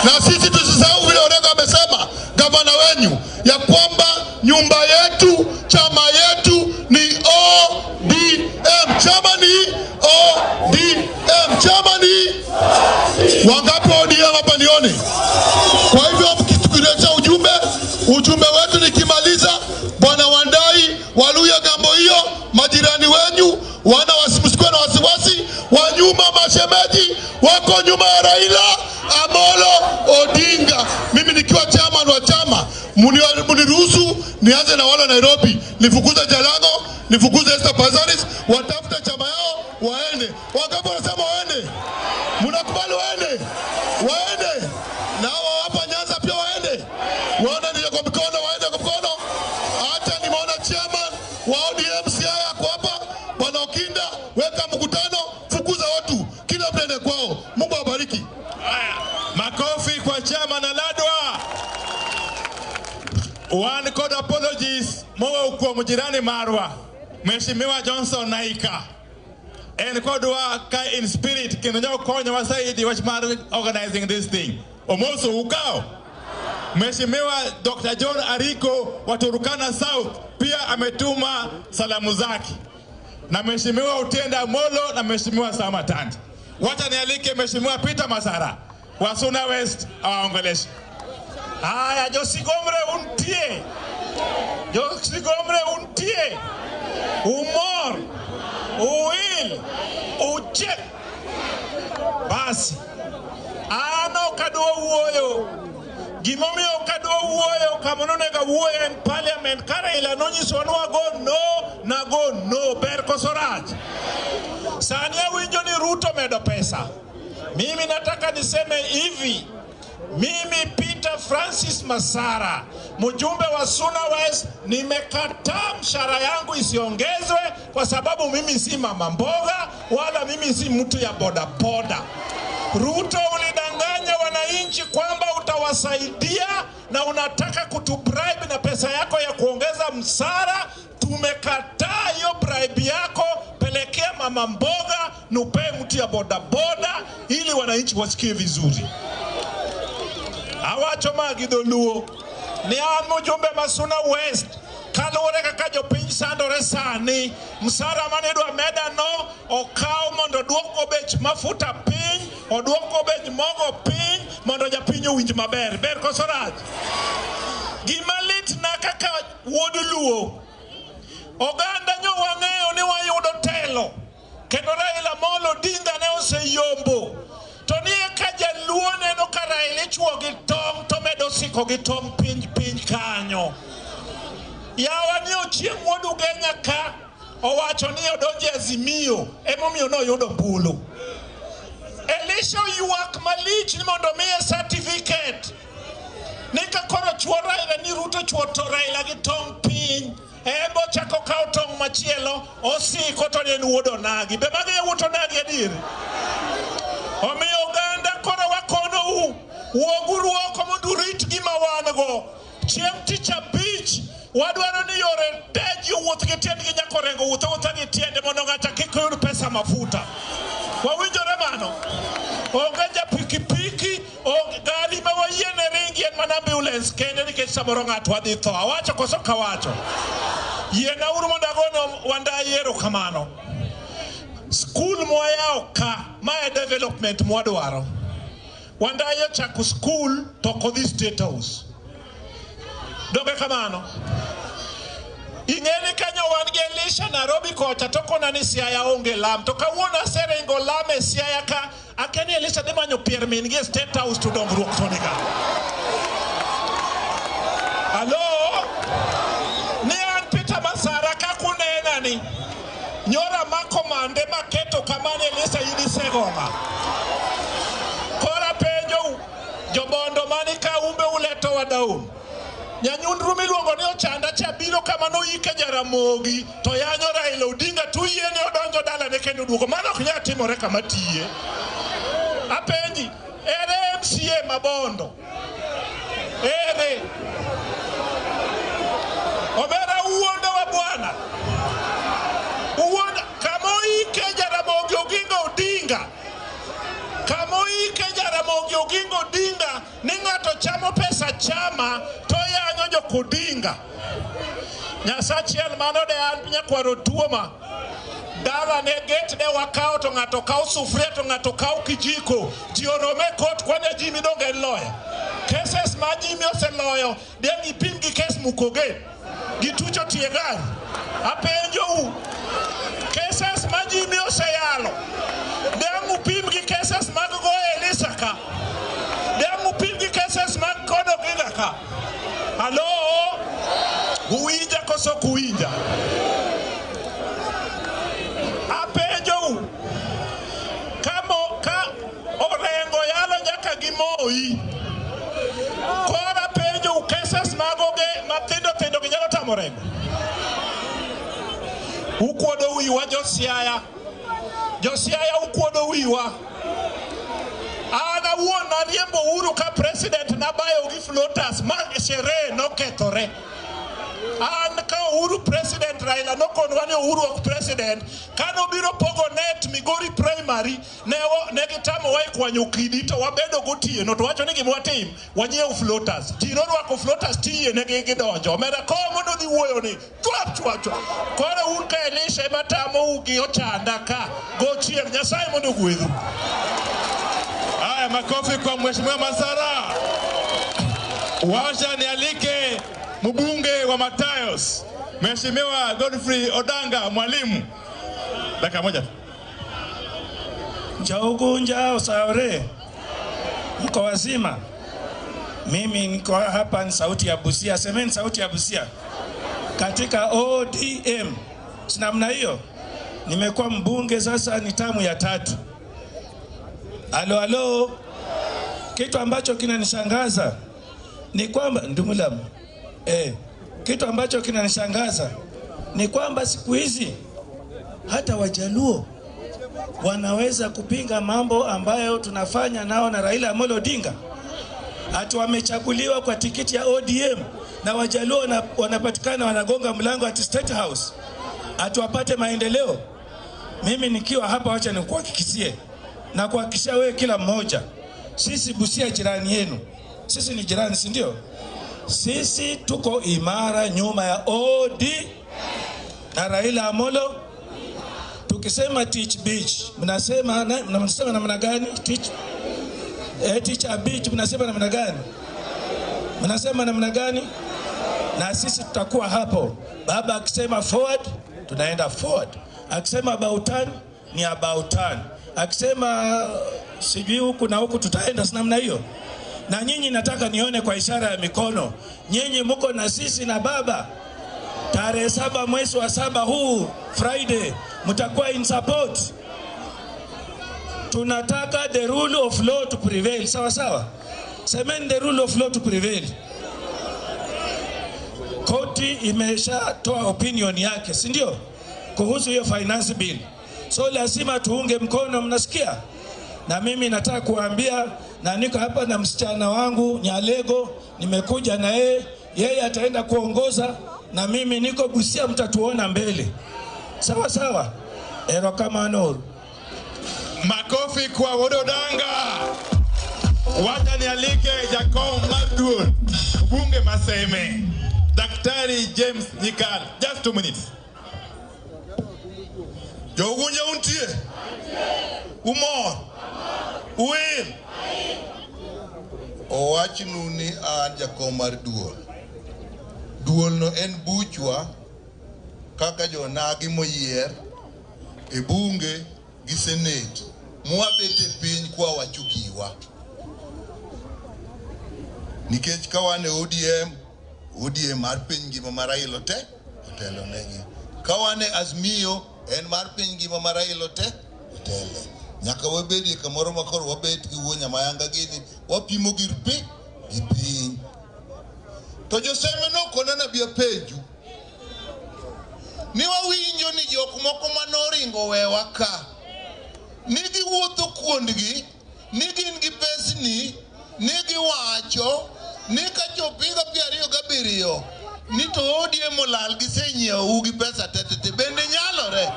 G: Na sisi tusisahau vile Orengo amesema, gavana wenyu, ya kwamba nyumba yetu, chama yetu ni ODM. Chama ni ODM. Chama ni wangapi ODM hapa nione? Kwa hivyo mkitukiletea ujumbe wetu nikimaliza, Bwana Wandai, Waluya gambo hiyo, majirani wenyu, wana wasimsikwe na wasiwasi, wa nyuma mashemeji, wako nyuma ya Raila Amolo Odinga. Mimi nikiwa chairman wa chama, muniruhusu nianze na wale Nairobi, nifukuze Jalango, nifukuze Esther Pasaris, watafuta chama yao waende. Wangapi wanasema waende? Mnakubali waende? Waende. Na hapa Nyanza pia waende. Waende ndio kwa mkono, waende kwa mkono. Hata nimeona chairman wa ODM siaya kwa hapa, Bwana Okinda, weka mkutano, fukuza watu, kila mtu aende kwao. Mungu awabariki.
A: Haya, makofi kwa chama na Ladwa. One code apologies. Moga ukwa mjirani Marwa, Mheshimiwa Johnson Naika. And kodwa kai in spirit kinonyo konya wasaidi wachmar organizing this thing. Omoso ukao. Mheshimiwa Dr. John Ariko wa Turkana South pia ametuma salamu zake. Na Mheshimiwa Utenda Molo na Mheshimiwa Samatandi. Wacha nialike Mheshimiwa Peter Masara wa Suna West awaongeleshe. Haya, Josigomre untie. Josigomre untie. Umor. Uwil. Uche. Basi. Ano kadua uoyo. Gimomio kadua uoyo. Kamononega uoyo in parliament. Kara ila nonyi sonwa go no. Berko Soraj. Sania winjo ni Ruto medo pesa. Mimi nataka niseme hivi. Mimi Peter Francis Masara, mjumbe wa Suna West, nimekataa mshahara yangu isiongezwe kwa sababu mimi si mama mboga wala mimi si mtu ya bodaboda. Ruto, ulidanganya wananchi kwamba utawasaidia na unataka kutubribe na pesa yako ya kuongeza mshahara. Tumekataa hiyo bribe yako, pelekea mama mboga, nupe mtu ya bodaboda ili wananchi wasikie vizuri. Awacho magidoluo
C: ni an mujumbe Masuna West kaluwore kaka jopiny sandore sani msara mane dwa meda no okaw mondo duoko bech mafuta piny oduoko bech mogo piny mondo japiny owinj maber ber koso rach gima lit na kaka wuod luo oganda nyo wang'eyo ni wayudo telo kendo Raila Molo Odinga ne oseyombo to nie ka jaluo neno ka Raila ichuo gi tong to medo siko gi tong piny kanyo yawa ni ochieng' wuod Ugenya ka owacho ni odonje Azimio emomiyo no yudo bulu Elisha yuak malich ni mondo miye certificate ni ka koro chuo Raila ni Ruto chuo to Raila gi tong piny ebo chako kao tong machielo osiko to ne wuodo nagi be mage wuto nagi adiri omiyo oganda koro wakono uoguru oko mondo rit gima wango chieng' tich abich wadwaro ni yore deji wuoth gi tiend gi nyakorengo wuotho gi tiende mondo ng'ata kik yud pesa mafuta wawinjore mano onge ja pikipiki gari ma wayiene ringi en mana ambulance kende nikech samoro ng'ato wadhi tho awacho koso kawacho yiena uru mondo agono wanda yiero kamano school moyawo ka mae development mwadwaro wanda yo chako school to kodhi State House doge kamano ingeni kanyo wan gi Elisha Nairobi kocha to kona ni Siaya onge lam to kawuono aseringo lam e Siaya ka akeni Elisha de manyo pier min gi State House to dongruok to niga alo ni an Peter Masara ka kunena ni nyora makomande maketo kamane Elisha yidi segoma kora penjo jobondo mani ka umbe uleto wadaum nyanyundru miluongo ni ochanda cha biro kama no ike Jaramogi to yanyo Raila Odinga tu yiene odonjo dala ne kendo duogo mano ok nyalo timore kama tiye apenji ere MCA Mabondo ere obera uondo wa bwana uondo kama ike Jaramogi Oginga Odinga kama ike Jaramogi Oginga Odinga ni ng'ato chamo pesa chama to yanyo jokodinga nyasachiel mano de an nyakwaro tuoma dala ne get de wakao to ng'ato kao sufria to ng'ato kao kijiko ji orome kot kwane ji midonge loya cases ma ji mi oseloyo de gipim gi kes mukoge gitucho tie gari apenjo u cases ma ji mi oseyalo de mupim gi cases mag go Elisha ka de mupim gi cases mag kodo giga ka alo huija koso kuija apenjo kamo ka orengo yalo nyaka gimoi kora penjo cases magoge matindo ginyalo tamorengo ukwodo wiwa Josiaya ukwodo wiwa ana wuona riembo uru ka president na bayo gi floaters ma shere no ketore an ka uru president Raila no konwa ni uru ok president kano biro pogo net Migori primary ne gitamo wai kwanyo kidi to wabedo gotieno to wacho ni gimwatim wanyiew floaters jino rwako floaters tiye ne gidonjo mera ko mondo dhi wuoyo ni chwap kore un ka Elisha matamo ugi ochanda ka gochieng Nyasaye mondo gwedhu.
A: Haya, makofi kwa Mheshimiwa Masara. Wacha nialike mbunge wa Matayos Mheshimiwa Godfrey Odanga mwalimu. Dakika moja.
H: Njaugunja usaure. Mko wazima. Mimi niko hapa ni sauti ya Busia. Semeni sauti ya Busia. Katika ODM. Sinamna hiyo. Nimekuwa mbunge sasa ni tamu ya 3. Alo. Kitu ambacho kinanishangaza ni kwamba ndumulamu. Kitu ambacho kinanishangaza ni kwamba siku hizi hata Wajaluo wanaweza kupinga mambo ambayo tunafanya nao na Raila Amolo Odinga. Hata wamechaguliwa kwa tikiti ya ODM na Wajaluo wanapatikana wanagonga mlango at State House. Hata wapate maendeleo. Mimi nikiwa hapa wacha nikuhakikisie na kuhakikishia wewe kila mmoja. Sisi Busia jirani yenu. Sisi ni jirani, si ndio? Sisi tuko imara nyuma ya OD na Raila Amolo. Tukisema teach beach, mnasema namna gani? Teach a beach, mnasema namna gani? Mnasema namna gani? Na sisi tutakuwa hapo. Baba akisema forward, tunaenda forward. Akisema about turn, ni about turn. Akisema sijui huku na huku, tutaenda namna hiyo. Na nyinyi nataka nione kwa ishara ya mikono. Nyinyi mko na sisi na baba. Tarehe 7 mwezi wa 7 huu Friday mtakuwa in support. Tunataka the rule of law to prevail. Sawa sawa. Semeni the rule of law to prevail. Koti imeshatoa opinion yake, si ndio? Kuhusu hiyo finance bill. So lazima tuunge mkono, mnasikia? Na mimi nataka kuambia, na niko hapa na msichana wangu Nyalego, nimekuja na yeye ataenda kuongoza, na mimi niko Busia, mtatuona mbele. Sawa sawa. Ero kama nuru.
A: Makofi kwa Wododanga. Wacha nialike Jacob Madul, bunge Maseme. Daktari James Nyikal, just 2 minutes.
G: Jogunja untie. Umor. Uwin. Owachnu ni an jakom mar duol. Duol no en buchwa kaka jonagi moyier e bunge gi senate. Mwabete piny kwa wachukiwa. Nikech kawane ODM mar piny ngima mar Raila te otelo negi. Kawane Azimio en mar piny ngima mar Raila te otelo. Nyaka wabedi kamoro makoro wabet gi wuonya mayanga gini wapimo gir pi gi piny. To joseme no konana bia peju. Ni wawinjo ni jok moko manoringo wewa ka. Nigi wuotho kuondgi, nigin gi pesni, nigi wacho, nika chopiga piario gabirio. Ni to ODM olal gisenyiew gi pesa tete bende nyalore.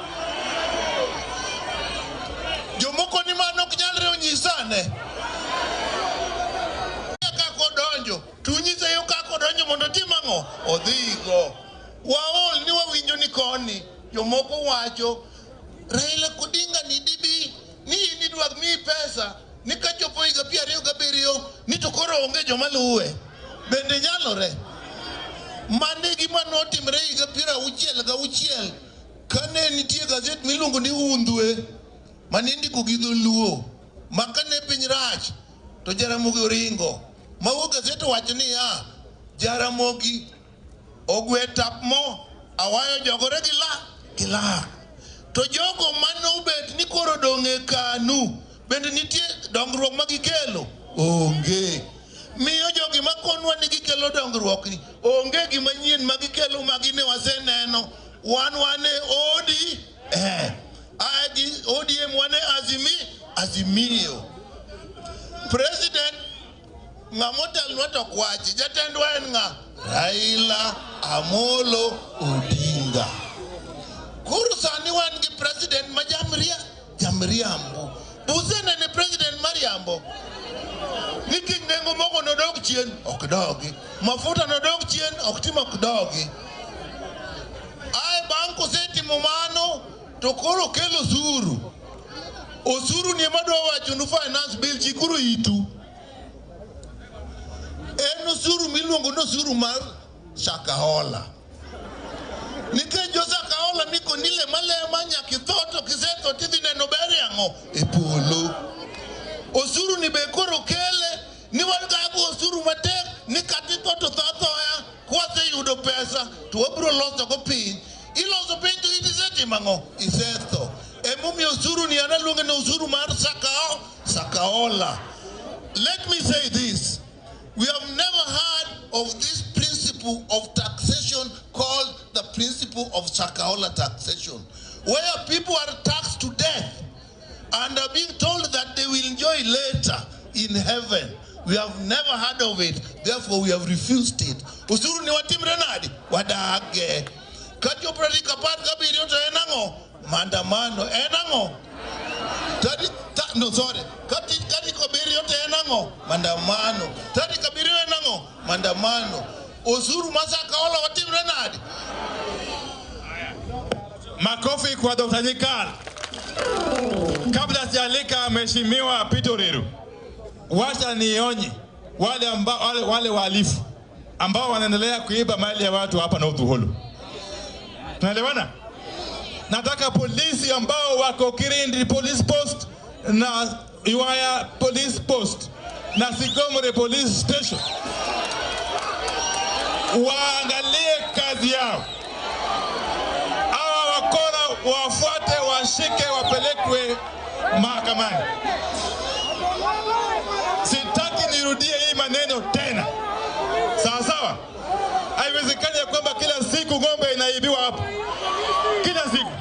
G: Jomoko ni mano knyalre onyisane. Kako donjo, tunyise yo kako donjo mondo timango, odhigo. Waol ni wawinjo ni koni, jomoko wacho, Raila Odinga ni dibi, ni dwag mi pesa, ni kachopo higa piario gabirio, ni to koro onge jomaluwe. Bende nyalore. Mane gima notimre higa pira uchiel, kane nitie gazet miluongo ni Undhwe, manindi kugidho luo, makane piny rach, to Jaramogi oringo. Mawo gazet wacho ni Jaramogi ogwe tap mo, awayo jogore gila. To jogo manobet ni koro donge kanu, bende nitie dongruok magikelo? Onge. Miyo jogi makonwa ni gikelo dongruok ni, onge gimanyien magikelo magine waseneno. Wane ODM wane Azimio. President ngamotel nwato kwachi, jatendwa en nga Raila Amolo Odinga. Kuru sani wan gi president ma jamriambo. Busene ni president Mariambo. Niki nengo moko no dog chien, ok dogi. Mafuta no dog chien, ok timo dogi. Ai banko seti mumano, to koro kelo osuru. Osuru ni madwa wacho nu finance bill chikuru itu. En osuru miluongo no osuru mar Shakahola. Nikech jo Shakahola niko nile malema nyakithoto kisetho tidhi neno beri ang'o e polo. Osuru ni be koro kele ni wagago osuru matek ni katithoto thathoya kwase yudo pesa to wabro loso go piny. Iloso piny to itiseti mang'o isetho. Emumi osuru ni analunge na osuru mar Shakahola. Let me say this. We have never heard of this principle of taxation called the principle of Shakahola taxation, where people are taxed to death and are being told that they will enjoy later in heaven. We have never heard of it, therefore we have refused it. Usuru ni watimre nadi? Wadage. Kacho pratika pat gabirio to enango? Mandamano enango? Kati kabirio to enango? Mandamano. Tadi kabirio enango? Mandamano. Osuru masaka ola watim renadi.
A: Makofi kwa Dr. Nyikal. Kabla sijalika mheshimiwa Pitorero, wacha nionye wale wahalifu ambao wanaendelea kuiba mali ya watu hapa na Utuhulu. Tunaelewana? Nataka polisi ambao wako Kirindi Police Post na Iwaya Police Post na Sigomore Police Station waangalie kazi yao. Hawa wakora wafuate, washike, wapelekwe mahakamani. Sitaki nirudie hii maneno tena. Sawa sawa? Haiwezekani ya kwamba kila siku ng'ombe inaibiwa hapa. Kila siku.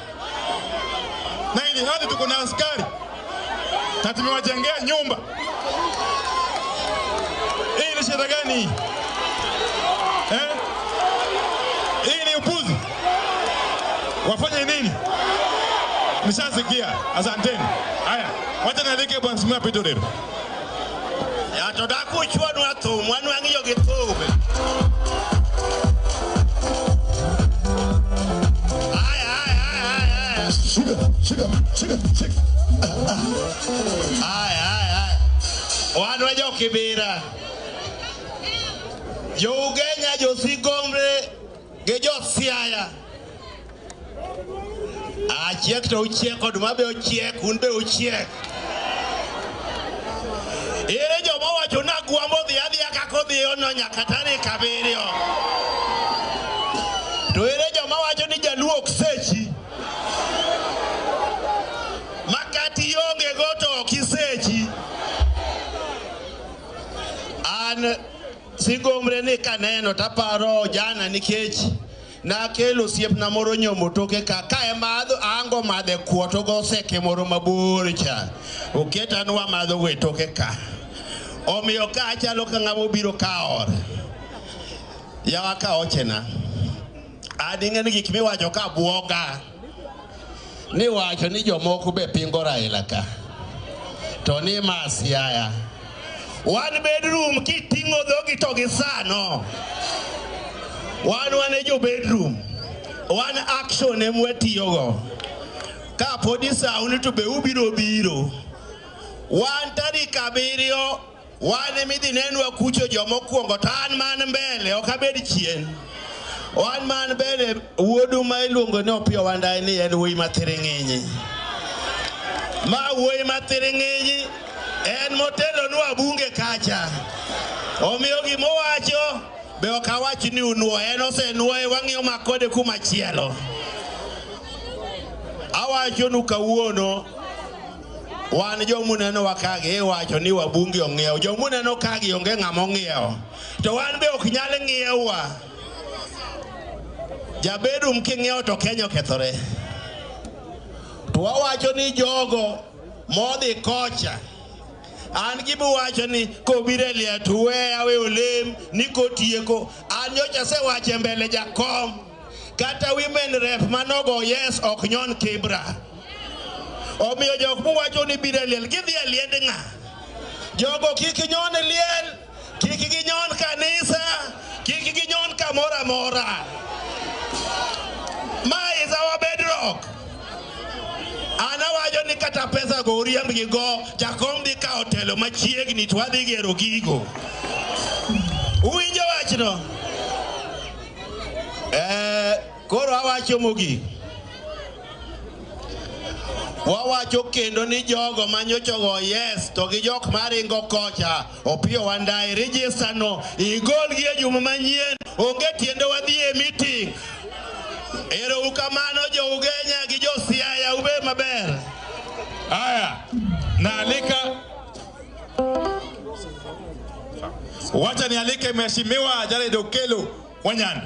A: Na ili hadi tuko na askari. Na tumewajengea nyumba. Hii ni shida gani? Hii ni upuzi. Wafanye nini? Nishasikia. Asanteni. Haya, wacha nalike bwana Simua Pitorero.
I: Ya todaku chwanu atu mwanu angiyo gitube. Wanu wajo kibira. Jo ugenya jo sigomre gejo siaya. Achiek to uchiek oduma be uchiek, un be uchiek. Ere jo mawacho na guambo dhi adhiya kakodhi ono nyaka tarik 7. To ere jo mawacho ni jaluo ok sechi. Makati yonge goto kisechi. An sigomre ni kaneno taparo jana nikech na kelo siep na moro nyomo toke ka emadho ango madhe kuoto go seke moro mabor cha oketa nwa madho we toke ka omiyo ka chalo ka ngamo biro kaor yawa ka ochena adinga ni gik miwacho ka buoga ni wacho ni jomoko be pingo Raila ka to ni masiaya one bedroom kitingo dhogi to gi sano one jo bedroom one action emwetiyogo ka podisa unito be ubiro biro one tarik 7 one midhi nenwa kucho jomokuongo tan man mbele okabed chien one man mbele wuodu ma iluongo ni Opio Wandayi ni en wuoyi mathiring'inyi ma wuoyi mathiring'inyi en motelo nwa bunge kacha omiyo gimowacho be okawachi ni unuo en osenuoye wang'iyo makode kumachielo awacho nu kawuono wan jomuneno wakagi iwacho ni wabunge ong'iew jomuneno kagi onge ng'ama ong'iew to wan be ok nyal ng'iewa jabedo king'iew to Kenya okethore to wawacho ni jogo modhi kocha an gibu wacho ni kobire lietu we awe olem ni kotieko an nyocha se wache mbele jakom kata women rep manogo yes ok nyon kibra omiyo jok mu wacho ni bire liel gidhi aliend ng'a jogo kik nyon liel kik ginyon kanisa kik ginyon kamora mora ma is our bedrock ana wajo ni kata pesa go uriamb gi go jakom di ka otelo machiegni to wadhi gero gigo uwinjo wachno koro awacho mogi wawacho kendo ni jogo manyochogo yes to gi jok maringo kocha Opio Wandayi register no igol gi e juma manyien onge tiende wadhi e meeting ero ukamano jo ugenya gi jo siaya ube maber.
A: Haya, naalika wacha nialike mheshimiwa Jared Okello Wanyani.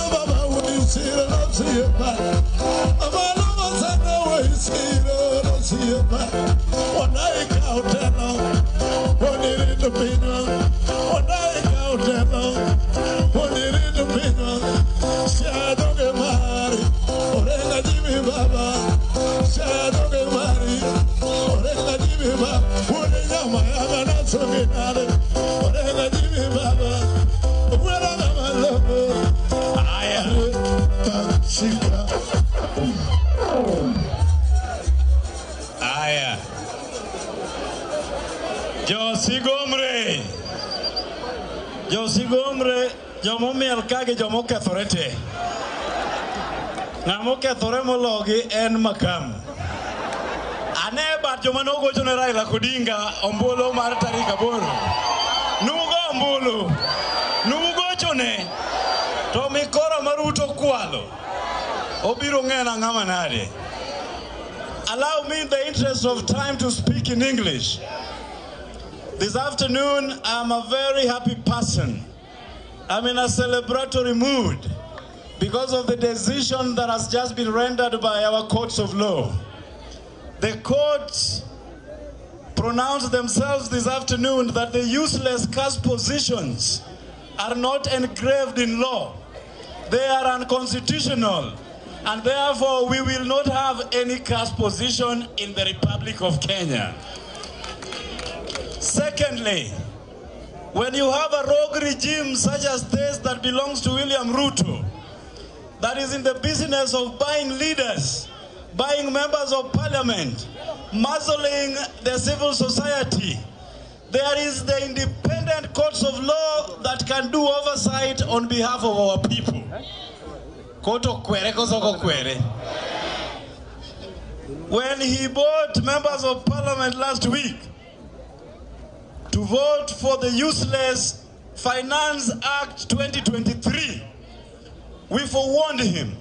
G: Baba,
J: osiepa onaika otelo onirito pino onaika otelo onirito pino shadoge mari orenga jimi baba shadoge mari orenga jimi baba orenga mayama na soginare orenga jimi baba orenga maloko aya shika aya Josigomre jomomiel kage jomokethorete ng'amokethore mologi en Makam ane bat jomanogocho ne Raila Odinga ombulu mar tarik 8 nugo ombulu nugochone to mikoro mar Ruto kwalo obiro ng'ena ng'ama nade. Allow me in the interest of time to speak in English. This afternoon, I'm a very happy person. I'm in a celebratory mood because of the decision that has just been rendered by our courts of law. The courts pronounced themselves this afternoon that the useless caste positions are not engraved in law. They are unconstitutional. And therefore, we will not have any caste position in the Republic of Kenya. Secondly, when you have a rogue regime such as this that belongs to William Ruto, that is in the business of buying leaders, buying members of parliament, muzzling the civil society, there is the independent courts of law that can do oversight on behalf of our people. When he bought members of parliament last week to vote for the useless Finance Act 2023, we forewarned him.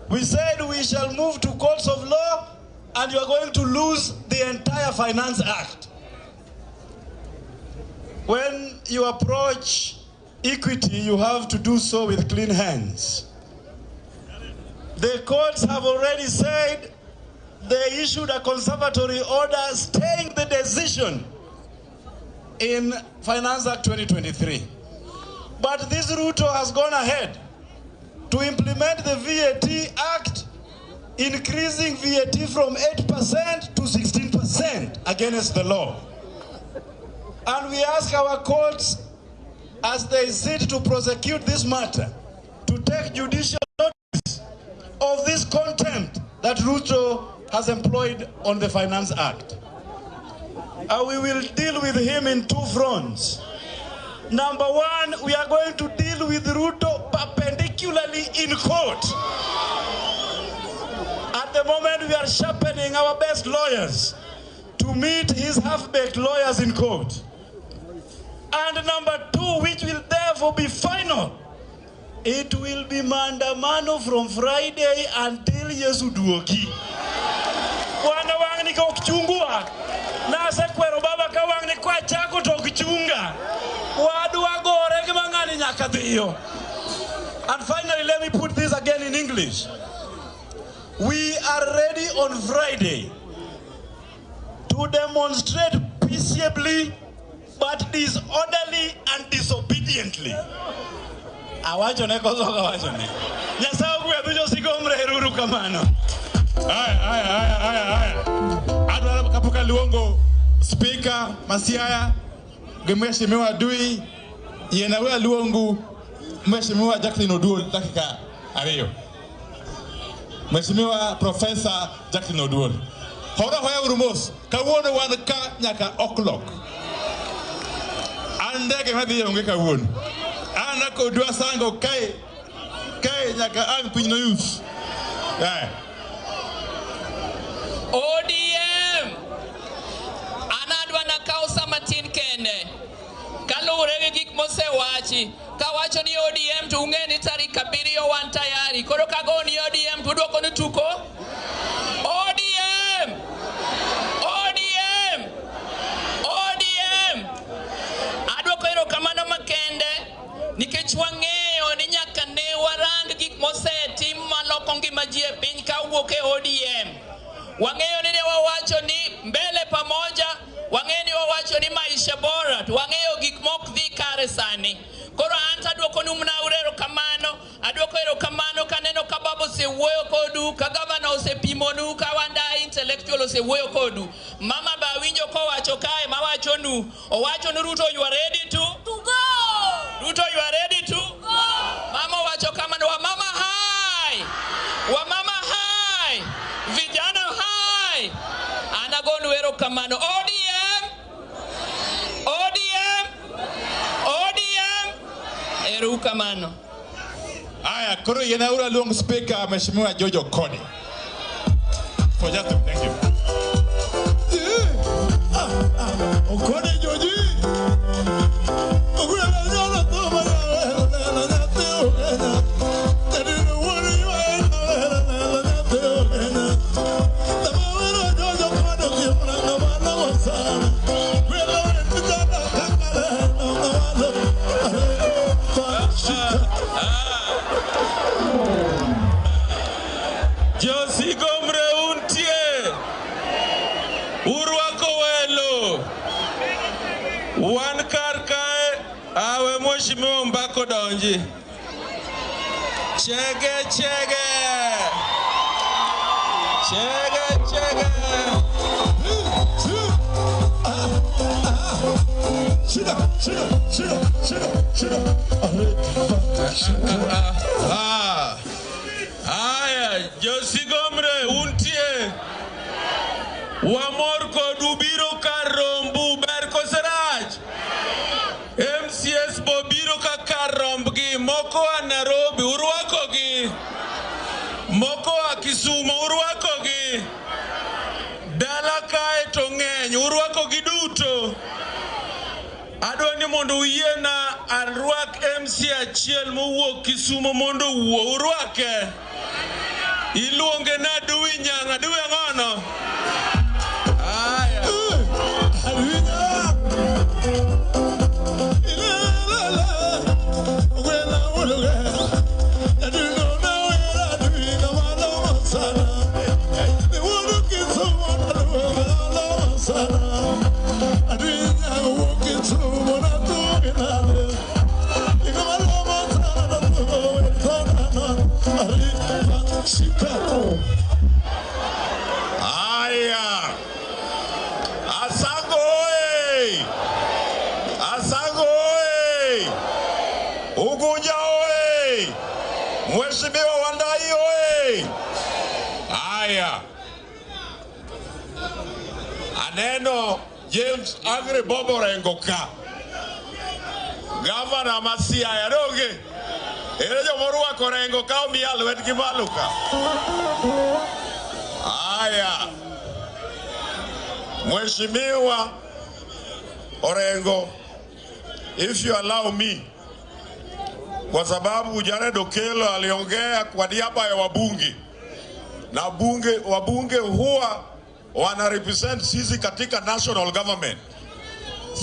J: We said we shall move to courts of law and you are going to lose the entire Finance Act. When you approach equity, you have to do so with clean hands. The courts have already said they issued a conservatory order staying the decision in Finance Act 2023. But this Ruto has gone ahead to implement the VAT Act, increasing VAT from 8% to 16% against the law. And we ask our courts, as they sit to prosecute this matter, to take judicial notice of this contempt that Ruto has employed on the Finance Act. We will deal with him in 2 fronts. Number 1, we are going to deal with Ruto perpendicularly in court. At the moment, we are sharpening our best lawyers to meet his half-baked lawyers in court. And number 2, which will therefore be final, it will be maandamano from Friday until Yesu duogi. Wana wangni ka okchungwa na sekwero baba ka wangni kwa chako to okchunga. Wadwa gore ki mangani nyaka dhiyo. And finally, let me put this again in English. We are ready on Friday to demonstrate peaceably but disorderly and disobediently. Awachone kozoga wachone. Nyasao kwe tujo sigomre heruru kamano. Aya. Adwa kapuka luongo Speaker Masiaya, Mheshimiwa Dui, yenawe luongo Mheshimiwa Jacqueline Oduol dakika ariyo. Mheshimiwa Professor Jacqueline Oduol. Hora hoya urumos, kawuono wan ka nyaka o'clock. Andege madhi onge kawuono. Ana kodwa sango kai nyaka am piny no youth.
K: ODM anadwa na kausa matin kende kalure gi gik mosewachi kawacho ni ODM to ungeni tarik 7 wan tayari koro kago ni ODM to dwoko ni tuko ODM adwoko erokamano makende nikech wang'eyo ni nyaka ne warang gik mosetim maloko ngima ji e piny ka wuok e ODM. Wang'eyo ni ne wawacho ni mbele pamoja, wangeni wawacho ni maisha bora, wang'eyo gik mok dhi kare sani. Koro anta duoko numna urero kamano, aduoko ero kamano kaneno ka babo se wuoyo kodu, ka gavana osepimonu, ka wanda intellectual ose wuoyo kodu. Mama ba winjo ko wacho kae, ma wacho nu, owacho nu Ruto, you are ready to go. Ruto, you are ready to go. Mama wacho kamano, wa mama hai. Wa mama hai. Vijana hai. Anagonu ero kamano. ODM. ODM. ODM. Eru kamano.
A: Aya, koro yenaura long speaker Mheshimiwa Jojo Kony. For just thank you.
G: Okone Joji.
C: Josigomre untie. Urwako welo. Wan kar kae awe Mheshimiwa Mbako donji. Chege chege. Chege chege. Aya, Josigomre untie. Wamor kodu biro karombu berko seraj. MCS bo biro ka karombgi, moko a Nairobi urwako gi, moko a Kisumu urwako gi, dala kae to ng'eny urwako gi duto. Adwa ni mondo uyiena arwak MC achiel mowuok Kisumu mondo uwuo urwake. Iluonge na Dui Nyanga, Dui ng'ono. Aya.
A: Aya. Asango oi. Asango oi. Ugunja oi. Mheshimiwa Wandai oi. Aya. Aneno James Agre Bobo Rengoka. Gavana Masia yadoge. Ere jo morwa korengo ka omiya lwet gi malo ka. Aya. Mheshimiwa Orengo, if you allow me, kwa sababu Jared Okelo aliongea kwa niaba ya wabunge, na wabunge huwa wana represent sisi katika national government.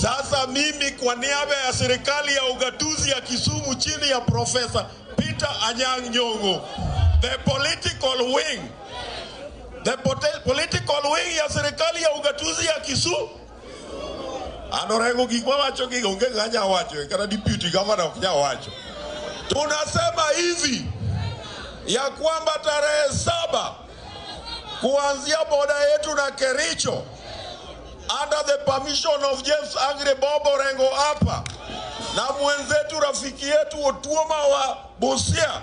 A: Sasa mimi kwa niaba ya serikali ya ugatuzi ya Kisumu chini ya Professor Peter Anyang' Nyong'o, the political wing ya serikali ya ugatuzi ya Kisumu, Anorengo gikwa wacho onge ng'anya wacho, kana deputy governor oknya wacho. Tunasema hivi ya kwamba tarehe 7 kuanzia boda yetu na Kericho, under the permission of James Agre Bobo Rengo hapa na mwenzetu rafiki yetu Otuoma wa Busia,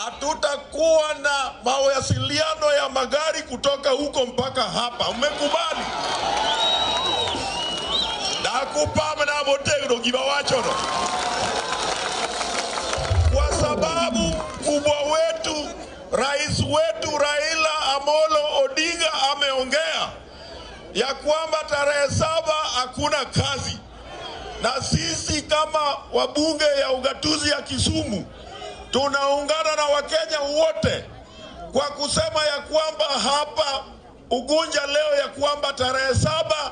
A: hatutakuwa na mawasiliano ya magari kutoka huko mpaka hapa. Umekubali? Nakupama na motego giba wacho no. Kwa sababu kubwa wetu, rais wetu Raila Amolo Odinga ameongea ya kwamba tarehe 7 hakuna kazi, na sisi kama wabunge ya ugatuzi ya Kisumu tunaungana na Wakenya wote kwa kusema ya kwamba hapa Ugunja leo ya kwamba tarehe 7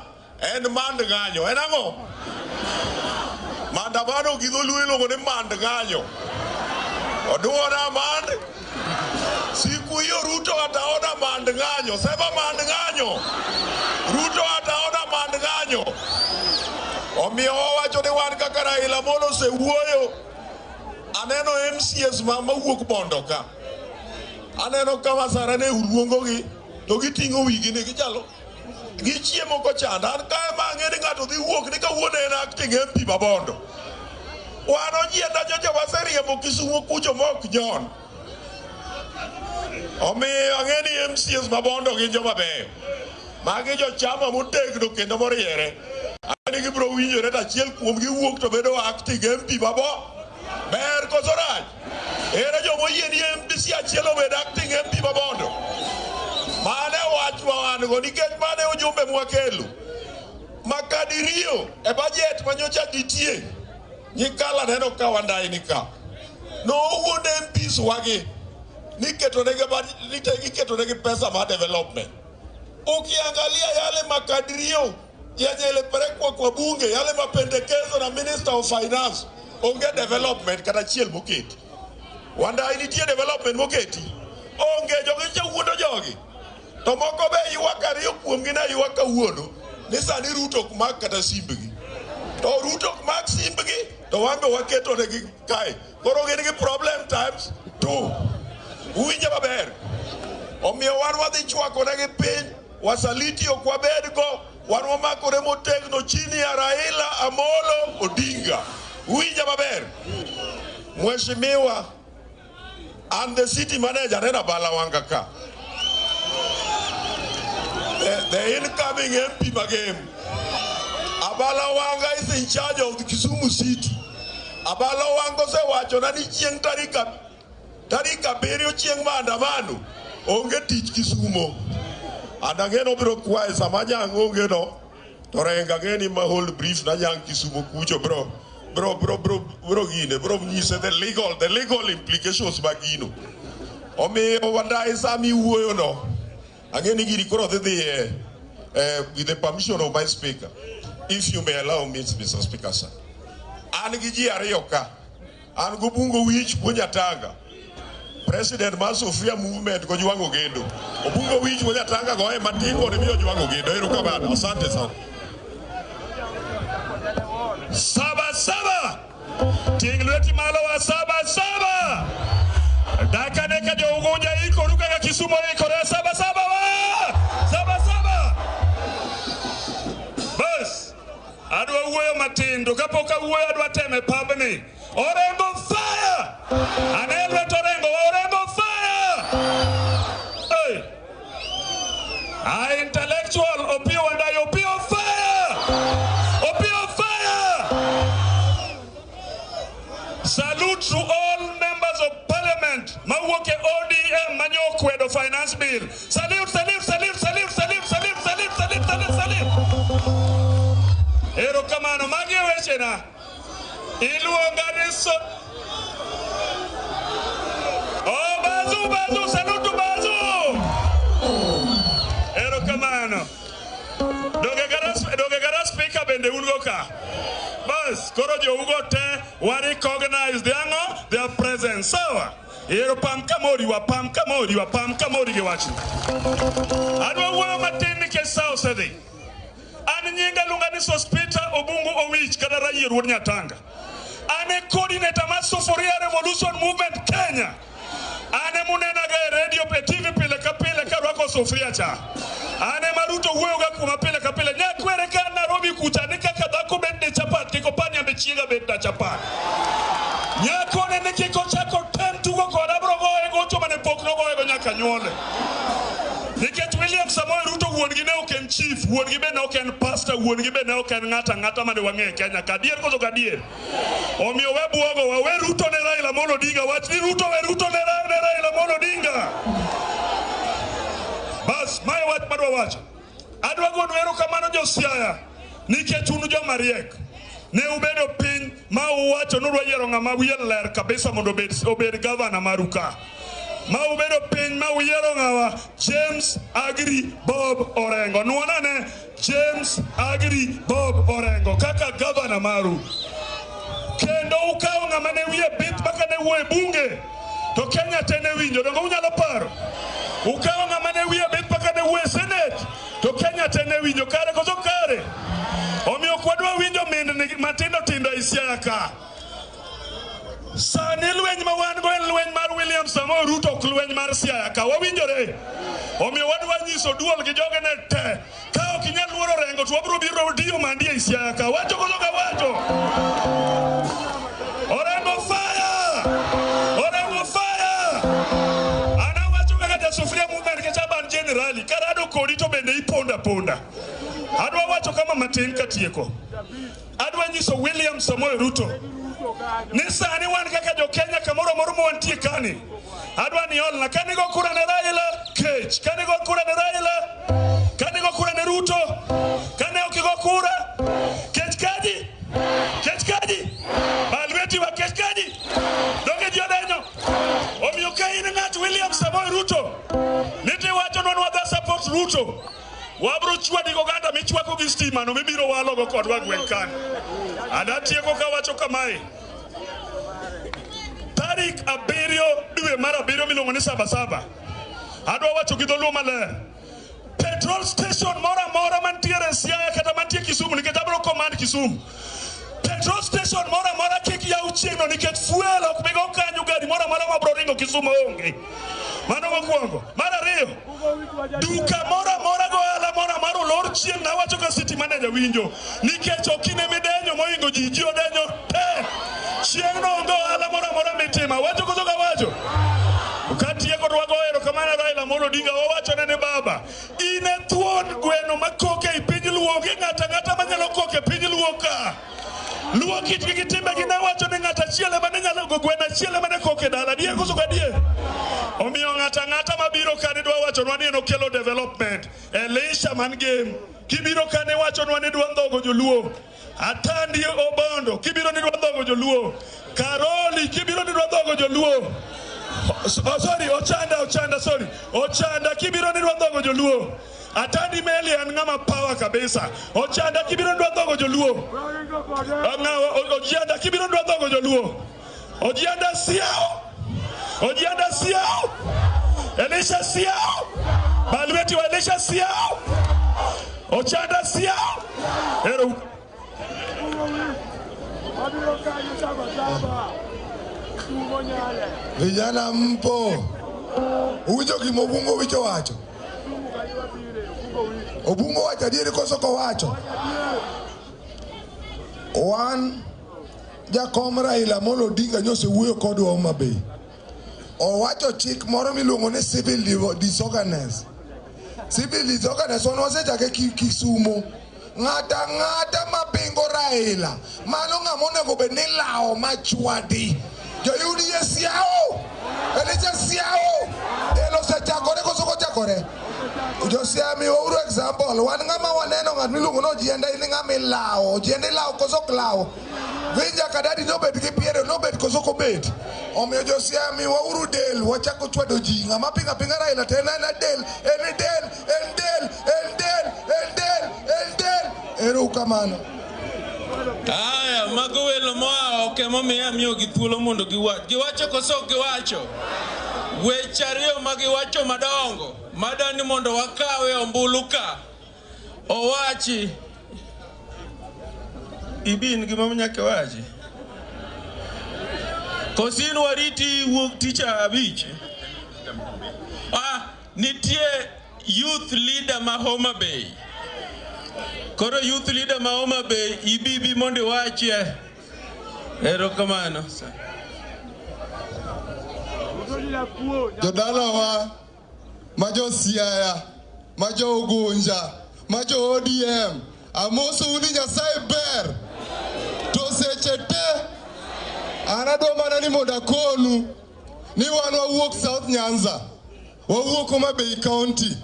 A: en mandganyo enango mandamano gidholuelo ngone mandganyo oduora mand siku
L: huyo Ruto ataona maandamano. Sema maandamano. Ruto ataona maandamano. Omiyo wacho ni wan kaka Raila mondo se wuoyo. Aneno MCS mama wuok bondo ka. Aneno kama sara ne uruongogi to gitingo wigi ne gichalo. Gichiemo ko chanda. An kae mang'eni ng'ato dhi wuok ni kawuono en acting MP mabondo. Wano jienda jojo waseriembo Kisumu kucho mok nyon. Omiyo ang'eni MCS mabondo gin joma beyo. Magi jo chama motegno kendo moriere. Ani gibro winjore achiel kuomgi wuok to bedo acting MP mabo. Ber koso rach. Ere jomo yie ni MPC achiel obed acting MP mabondo. Mane wach ma wan go nikech mane ujumbe mwakelu. Makadirio e budget manyocha nitie. Nyikala neno ka wandai nika. No wuonde MPs wagi. Niketo nege pesa ma development. Ukiangalia yale makadirio yenye ilepelekwa kwa bunge, yale mapendekezo na Minister of Finance, onge development kata chiel moketi. Wandai nitie development moketi. Onge jogi che wuondo jogi. To moko be ywak ariyo kuomgi na ywak kawuono ni sani Ruto ok mak kata simbgi. To Ruto ok mak simbgi to wanbe waketo negi kae. Koro gin gi problem times 2. Uwinja maber. Omiyo wan wadhi chwako negi piny. Wasaliti ok wabed go. Wan wamakore motegno chini ya Raila Amolo Odinga. Uwinja maber. Mheshimiwa, and the city manager nena Balawanga ka. The incoming MP Magem. Abalawanga is in charge of the Kisumu city. Abalawanga se wacho na ni chieng tarika berio chieng maandamano onge tich Kisumu. Andangeno biro kwae samanya ngonge no torenga geni ma hold brief na yang Kisumu kucho bro gine bro nyise the legal implications bagino. Omiyo wandai sami wuoyo no. Angeni giri koro dhidhi with the permission of my speaker, if you may allow me, Mr. Speaker, sir. Angi ariyo ka. An go bungo wich Bonyatanga. President Masofia movement go jwango gendo. Obungo wich Bonyatanga go e matingo ne miyo jwango gendo. Ero kabana. Asante sana. Saba. Tinglweti malo wa saba. Daka neka jo ugonja iko ruka ya Kisumu iko re saba. Bas. Adwa wuoyo matindo kapoka wuoyo adwa teme pabni. Orengo fire. Anelwe torengo orengo fire. Hey. Intellectual opio and I opio fire. Opio fire. Salute to all members of parliament. Mawoke ODM manyokwe do finance bill. Salute. Ero kamano magi wechena. Iluongani so. Oh bazu salute bazu. Ero kamano. Doge gara speaker bende ungo ka. Bas koro jo ugo te wa recognize their presence. Sawa. Ero pam kamori ge wachi. Adwa wuoyo matin ke sao sedi. Ane nyinga lungani sospita obungu owich kada rayi ruod Nyatanga. Ane coordinator ma Sufuria Revolution Movement Kenya. Ane munena ga radio pe TV pile ka rwako sufuria cha. Ane maruto huyo ga kuma pile nyakwere ka Nairobi kutanika kadhako bende chapat kiko pani ambechiga benda chapat. Nyakone ne kiko chako tentugo kora brogo ego to mane pokno go ego nyaka nyole. Nikech William Samoei Ruto wuon gi ne oken chief, wuon gi be ne oken pastor, wuon gi be ne oken ng'ata mane wang'e Kenya. Kadier koso kadier. Omiyo we buogo we Ruto ne Raila Amolo Odinga, wach ni Ruto ne Raila Amolo Odinga. Bas, mae wach madwa wacho. Adwa gono erokamano jo Siaya nikech unu joma riek. Ne ubedo piny ma uwacho nudwa yiero ng'ama wiye ler kabisa mondo obed gavana maruka. Ma ubedo piny ma uyiero ng'awa James Agri Bob Orengo. Nuonane James Agri Bob Orengo kaka gavana maru. Kendo ukawo ng'ama ne wiye bith baka ne wuoye bunge. To Kenya te ne winjo. Dongo unyalo paro.
J: Ukawa ng'ama ne wiye bet paka ne wuoye Senate. To Kenya tene winjo kare koso kare. Omiyo kwadwa winjo mind matindo tindo e Siaya ka. Sani lweny ma wan go en lweny mar William Samoei Ruto ok lweny mar Siaya ka. Wawinjore. Omiyo wadwa nyiso duol gi jogene te. Ka ok inyal luoro rengo to wabiro biro diyo mandi e Siaya ka. Wacho koso ka wacho. Orengo fire! Orengo fire! Ana wacho kaka jasufuria movement ke chaban generali. Karado kodi to bende iponda ponda. Adwa wacho kama matin katieko. Adwa nyiso William Samoei Ruto. Ni sani wan kaka jo Kenya kamoro moro mo wantie kani. Adwa ni olna kani go kura ne Raila kech. Kani go kura ne Raila. Kani go kura ne Ruto. Kani okigo kura. Kech kaji. Kech kaji. Balweti wa kech kaji. Doge jiodenyo. Omiyo ka in ng'at William Samoei Ruto. Niti wacho non wadha support Ruto. Wabro chwadi go ganda michwako gi stima no mibiro walogo kodwa gweng kan. Adatieko ka wacho kamae. Tarik 7 dwe mar 7 miluongo ni Sabasaba. Adwa wacho gi dholuo maler. Petrol station mora mora mantiere Siaya kata mantie Kisumu nikech abro command Kisumu. Petrol station mora mora kik yaw chieng'no nikech fuel ok bigo kanyo gari mora mora mabro ringo Kisumu onge. Mano mokwongo. Mar ariyo, duka mora mora go ala mora maro lor chien na wacho ka city manager winjo nikech okine midenyo moingo jiji odenyo te chien no go ala mora mora mitima wacho koso ka wacho ukatie ko rwago ero kamana Raila Amolo Odinga wacho ne baba ine thuon gweno makoke e piny luo gi ng'ata manyalo koke piny luo ka luo kit gi timbe gi na wacho ne ng'ata chiele mane nyalo go gweno chiele mane koke dala die koso ka die. Omiyo ng'ata mabiro kane dwa wacho nwa ni en okelo development. Elisha man game kibiro kane wacho nwa ni dwa ndhogo joluo. Atandi Obondo kibiro ni dwa ndhogo joluo. Karoli kibiro ni dwa ndhogo joluo. Ochanda kibiro ni dwa ndhogo joluo. Atandi Meli an ng'ama power kabisa. Ochanda kibiro ni dwa ndhogo joluo. Ojianda kibiro ni dwa ndhogo joluo. Ojianda Siao. Ojianda Siao. Elisha Siao. Balweti wa Elisha Siao. Ochanda Siao. Ero.
G: Vijana mpo. Uwicho kimobungo wicho wacho. Obungo wacho diere koso ko wacho. One jakom Raila Amolo Odinga nyose wuoyo kodwa Homa Bay. Owacho chik moro miluongo ni civil disorganized. Civil disorganized on wasechake Kisumu. Ng'ata mapingo Raila. Mano ng'amonego bed ni lao machwadi. Joyudi Siao. Elisha Siao. Elo sechakore koso kochakore. Josia mi uru example. Wan ng'ama waneno ng'at miluongo no Ojienda in ng'ama ilao. Ojienda ilao koso klao. Vinja kadadi nobet gi piero nobet koso kobet. Omiyo Josia mi uru del wachako chwado ji. Ng'ama pinga Raila tena na del. En del. Ero kamano.
C: Aya, mago welo moa oke momiya miyo gi thuolo mondo giwach. Giwacho koso giwacho. Weche ariyo magiwacho madongo. Madani mondo wakawe ombulu ka. Owachi. Ibin gima mnyake wachi. Kosin wariti wuok ticha abich. Nitie youth leader ma Homa Bay. Koro youth leader ma Homa Bay ibibi mondo wachi. Ero kamano.
G: Jodalawa, majo Siaya, majo Ugunja, majo ODM, amoso uni Nyasaye ber. To sechete anado mana ni moda konu ni wan wawuok South Nyanza. Wawuok Homa Bay County.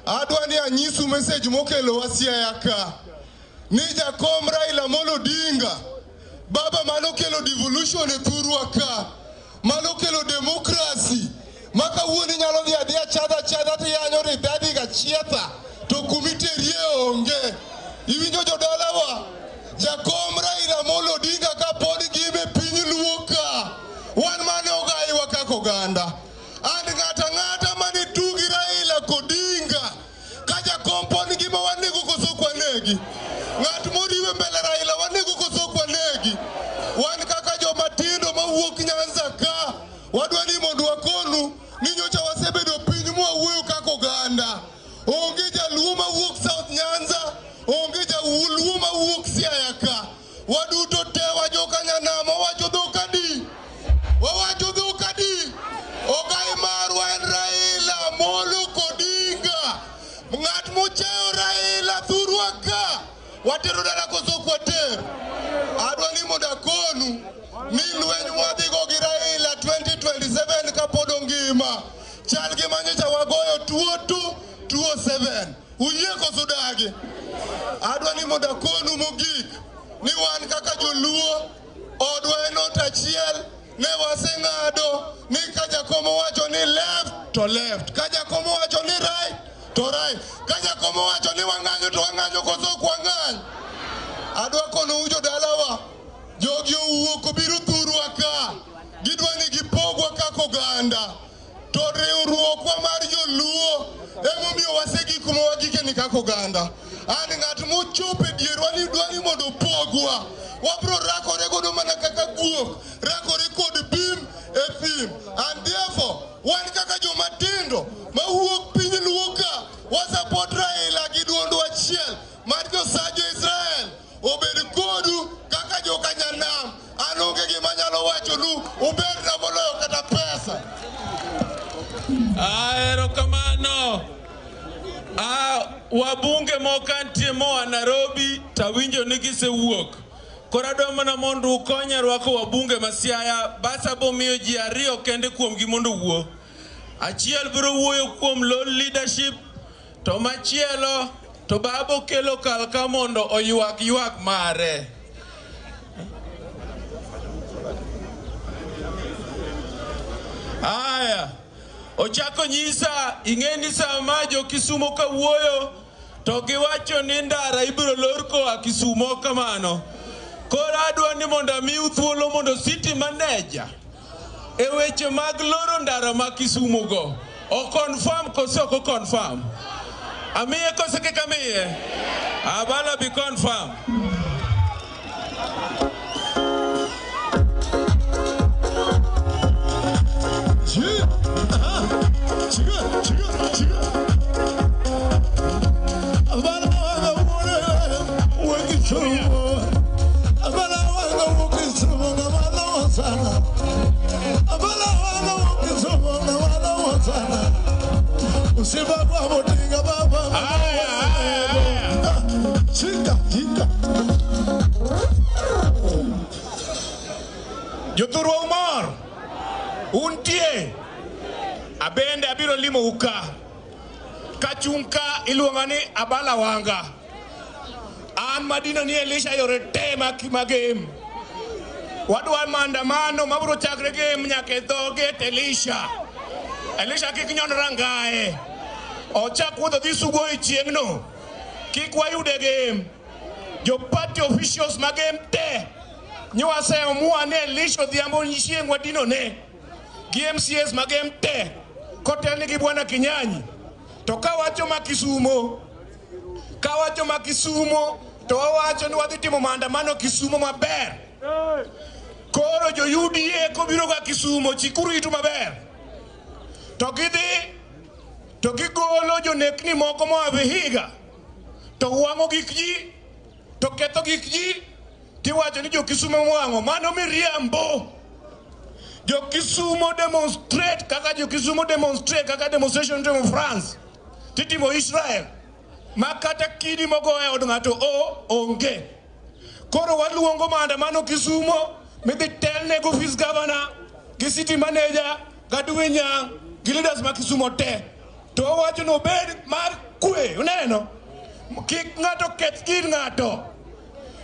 G: Adwa ni anyisu message mokelo wa Siaya ka. Ni jakom Raila Amolo Odinga. Baba mano kelo devolution e thurwa ka. Mano kelo democracy. Maka wuoni nyalo dhi adhiya chadha ti yanyo ri dadi ga chietha. To kumiterie onge. Iwinjo jodalawa. Jakom Raila Amolo Odinga ka pod gibe piny luo ka. Wan mane ogaiwa kako ganda. And ng'ata mane tugi Raila komponi gima wanego koso kwa negi. Ng'at moriwe mbele Raila wanego koso kwa negi. Wan kaka joma tindo mawuok Nyanza ka wadwa ni mondo wakonu ni nyocha wasebedo piny mwawuoyo kaka oganda. Onge jaluo mawuok South Nyanza, onge jaluo mawuok Siaya ka. Waduto te wajoka nyanama wacho dhokadi. Wawacho dhokadi. Ogai marwa en Raila Molo Odinga. Ng'at mochayo Raila thurwa ka. Watero dala koso kwa ter. Adwa ni mondo akonu ni lweny mwadhigo gi Raila 2027 kapod ongima. Chal gi manyocha wagoyo tuo 7. Uyie koso dagi. Adwa ni mondo akonu mogik ni wan kaka joluo odwa en ot achiel ne waseng'ado ni ka jakomo wacho ni left to left, ka jakomo wacho ni right to right, ka jakomo wacho ni wang'anyo to wang'anyo koso kwa ng'any. Adwa kono ujo dalawa jogi owuok obiro thurwa ka. Gidwa ni gipogwa kaka oganda. To riwruokwa mar joluo emomiyo wasegik kuma wagike ni kaka oganda. An ng'at mochopo e dierwa ni dwa ni mondo opogwa. Wabro rakore godo mana kaka guok rakore kod bim e thim. And therefore wan kaka joma tindo mawuok piny luo ka wasupport Raila gi duondo achiel mar josajo Israel obed kodu kaka joka nyanam. An onge gima nyalo wacho nu uberna moloyo kata pesa.
C: Erokamano. Wabunge mokantie moa Nairobi tawinjo ni gisewuok. Kora domana mondo ukonya rwako wabunge masiaya basa bomiyo ji ariyo kende kuom gi mondo wuo. Achiel biro wuoyo kuom low leadership to machielo to babo kelo kalka mondo oyuak mare. Aya. Ochako nyisa ing'eni sama jo Kisumo ka wuoyo to giwacho ni ndara ibiro lor koa Kisumo kamano. Kora adwa ni mondo amiu thuolo mondo city manager e weche mag loro ndara ma Kisumo go o confirm koso ko confirm. Amiye koso ke kamiye abala bi confirm.
J: Jothurwa umor untie abende abiro limo uka kachunka iluongani abala wanga an madino ni Elisha yore tema kimagem wadwa maandamano mabro chakre game nyake dhoge Elisha kikinyon rangae ochak wuodho dhi sugo e chieng'no kik wayude game jo party officials magem te nyuase omua ne Elisha dhiambo chieng' wadino ne GMCS magem te kotelni gi bwana Kinyanyi to kawacho makisumo to wawacho ni wadhi timo maandamano Kisumo maber. Koro jo UDA kobiro ga Kisumo chikuru itu maber to gidhi to gigolo jo nekni moko moa Vihiga to wang'o gik ji to ketho gik ji tiwacho ni jo Kisumo wang'o. Mano miriambo. Jo Kisumo demonstrate kaka demonstration to France titimo Israel makata kidi mogoe od ng'ato onge. Koro waluongo maandamano Kisumo midhi telne go office governor gi city manager gadwe nyang gi leaders ma Kisumo te to wacho no bed mar kwe. Uneno kik ng'ato keth gir ng'ato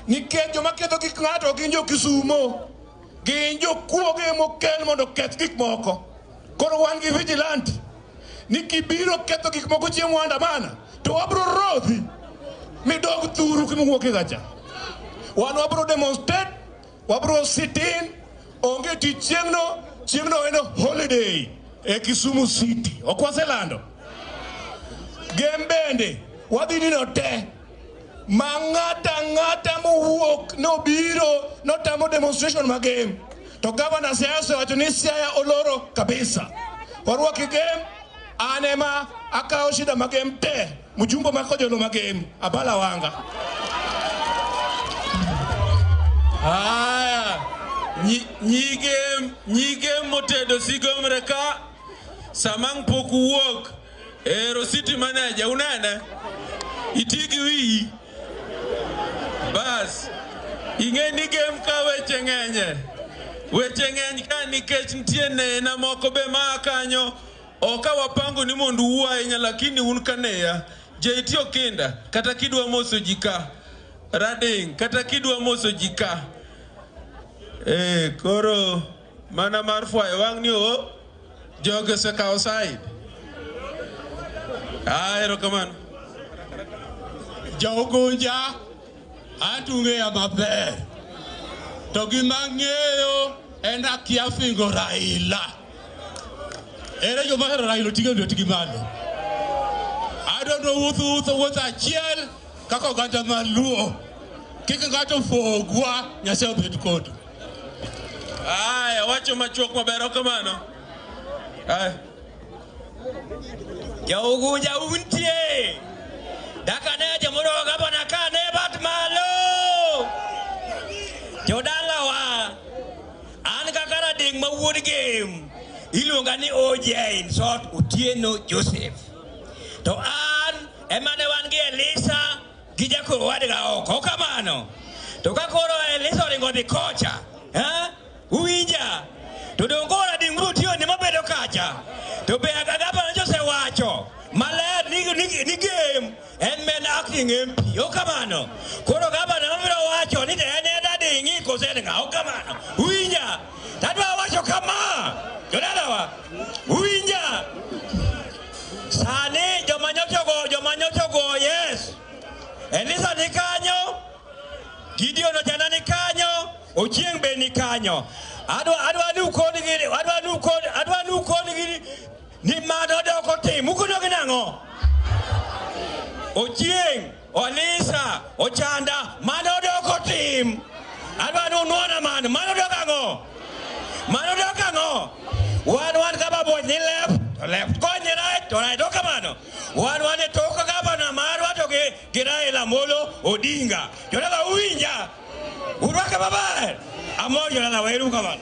J: nikech joma ketho gik ng'ato gin jo Kisumo gin jo kuoge mokel mondo keth gik moko. Koro wan gi vigilante ni kibiro ketho gik moko chieng' maandamana to wabro rodhi midog thuru kimuwuok e gacha. Wan wabro demonstrate, wabro sit in, onge ti chieng'no eno holiday e Kisumu City. Ok waselando. Gem bende
H: wadhi nino te ng'ata mowuok nobiro notamo demonstration magem to governor Siaya wacho ni Siaya oloro kabisa warwaki game anema akawo shida magem te mjumbo makojolo magem abala wanga
C: nyige motedo sigomre ka samang poku wuok ero city manager unene itigi wi bas ingeni game ka weche ng'eny ka nikech nitie nena moko be ma kanyo oka wapango ni mondo uwainya lakini un kaneya jeitio kinda kata kidwa moso jika rading kata kidwa moso jika koro mana mar fwayo wang' ni o joge se kao side erokamano
M: Jogunja atunge ya maber to gimang'eyo en akia fingo Raila ere jo mahero Raila tiga ndio tigi malo I don't know wuotho achiel kako gata maluo kika gato fogwa nyase obed kodu
C: wacho machuok maber erokamano
M: Jogunja untie dakane jamoro gabana kane bat malo jodalawa an kakara ding mawuod game iluonga ni OJ in short Otieno Joseph to an emane wan gi Elisa gi jakoro wadga oko kamano to kakoro Elisa ringo dhi kocha uwinja to dongora ding Ruto ni mabedo kacha to be agagaba Joseph wacho maler ni game en men acting MP okamano koro gabana mabiro wacho ni ene dadi ngiko senga okamano uwinja tadwa wacho kama jodalawa uwinja sani jomanyocho go yes Elisa ni kanyo Gideon jana ni kanyo Ochieng be ni kanyo adwa nu kodi gini ni mado doko tim ukuno ginango Ochieng Olisa Ochanda mado doko tim adwa nu nuona mano mano dokango one kaba boy ni left konye right doka mano one toka kaba na marwa toke Raila Molo Odinga jodala uwinja urwaka babar amoyo na weru kamano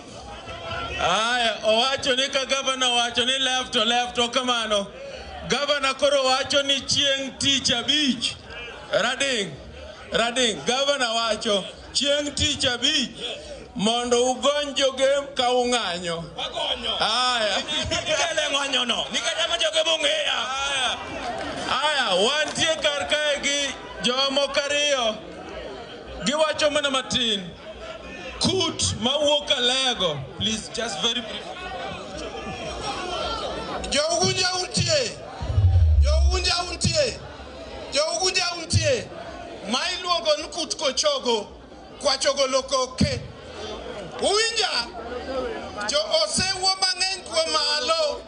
C: owacho ni ka governor wacho ni left okamano governor koro wacho ni chieng' tich abich rading governor wacho chieng' tich abich mondo ugony jogem ka ung'anyo
M: kele ng'anyo no nikajama jogem ong'eya
C: wantie kar kae gi jomoko ariyo giwacho mana matin kut mawuok Alego please just very brief
N: Jogunja untie mailuongo ni kut kochogo kwachogo lokoke uwinja jo osewo mang'eny kuom malo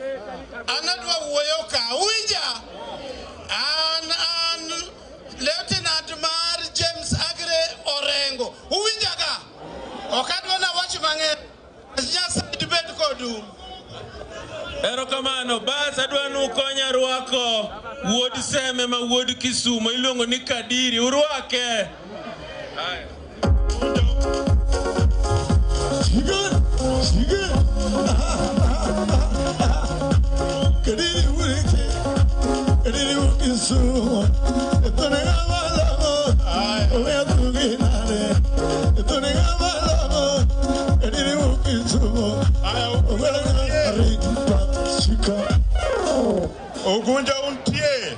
N: anadwa wuoyo ka uwinja an lieutenant mar James Agre Orengo uwinja ka okadwa na wach mang'eny Nyasaye dibed kodu
C: erokamano bas adwa nu konya rwako wuod Seme ma wuod Kisumo iluongo ni Kadiri urwake
G: Kadiri wuod Kisumo
L: Ogunja untie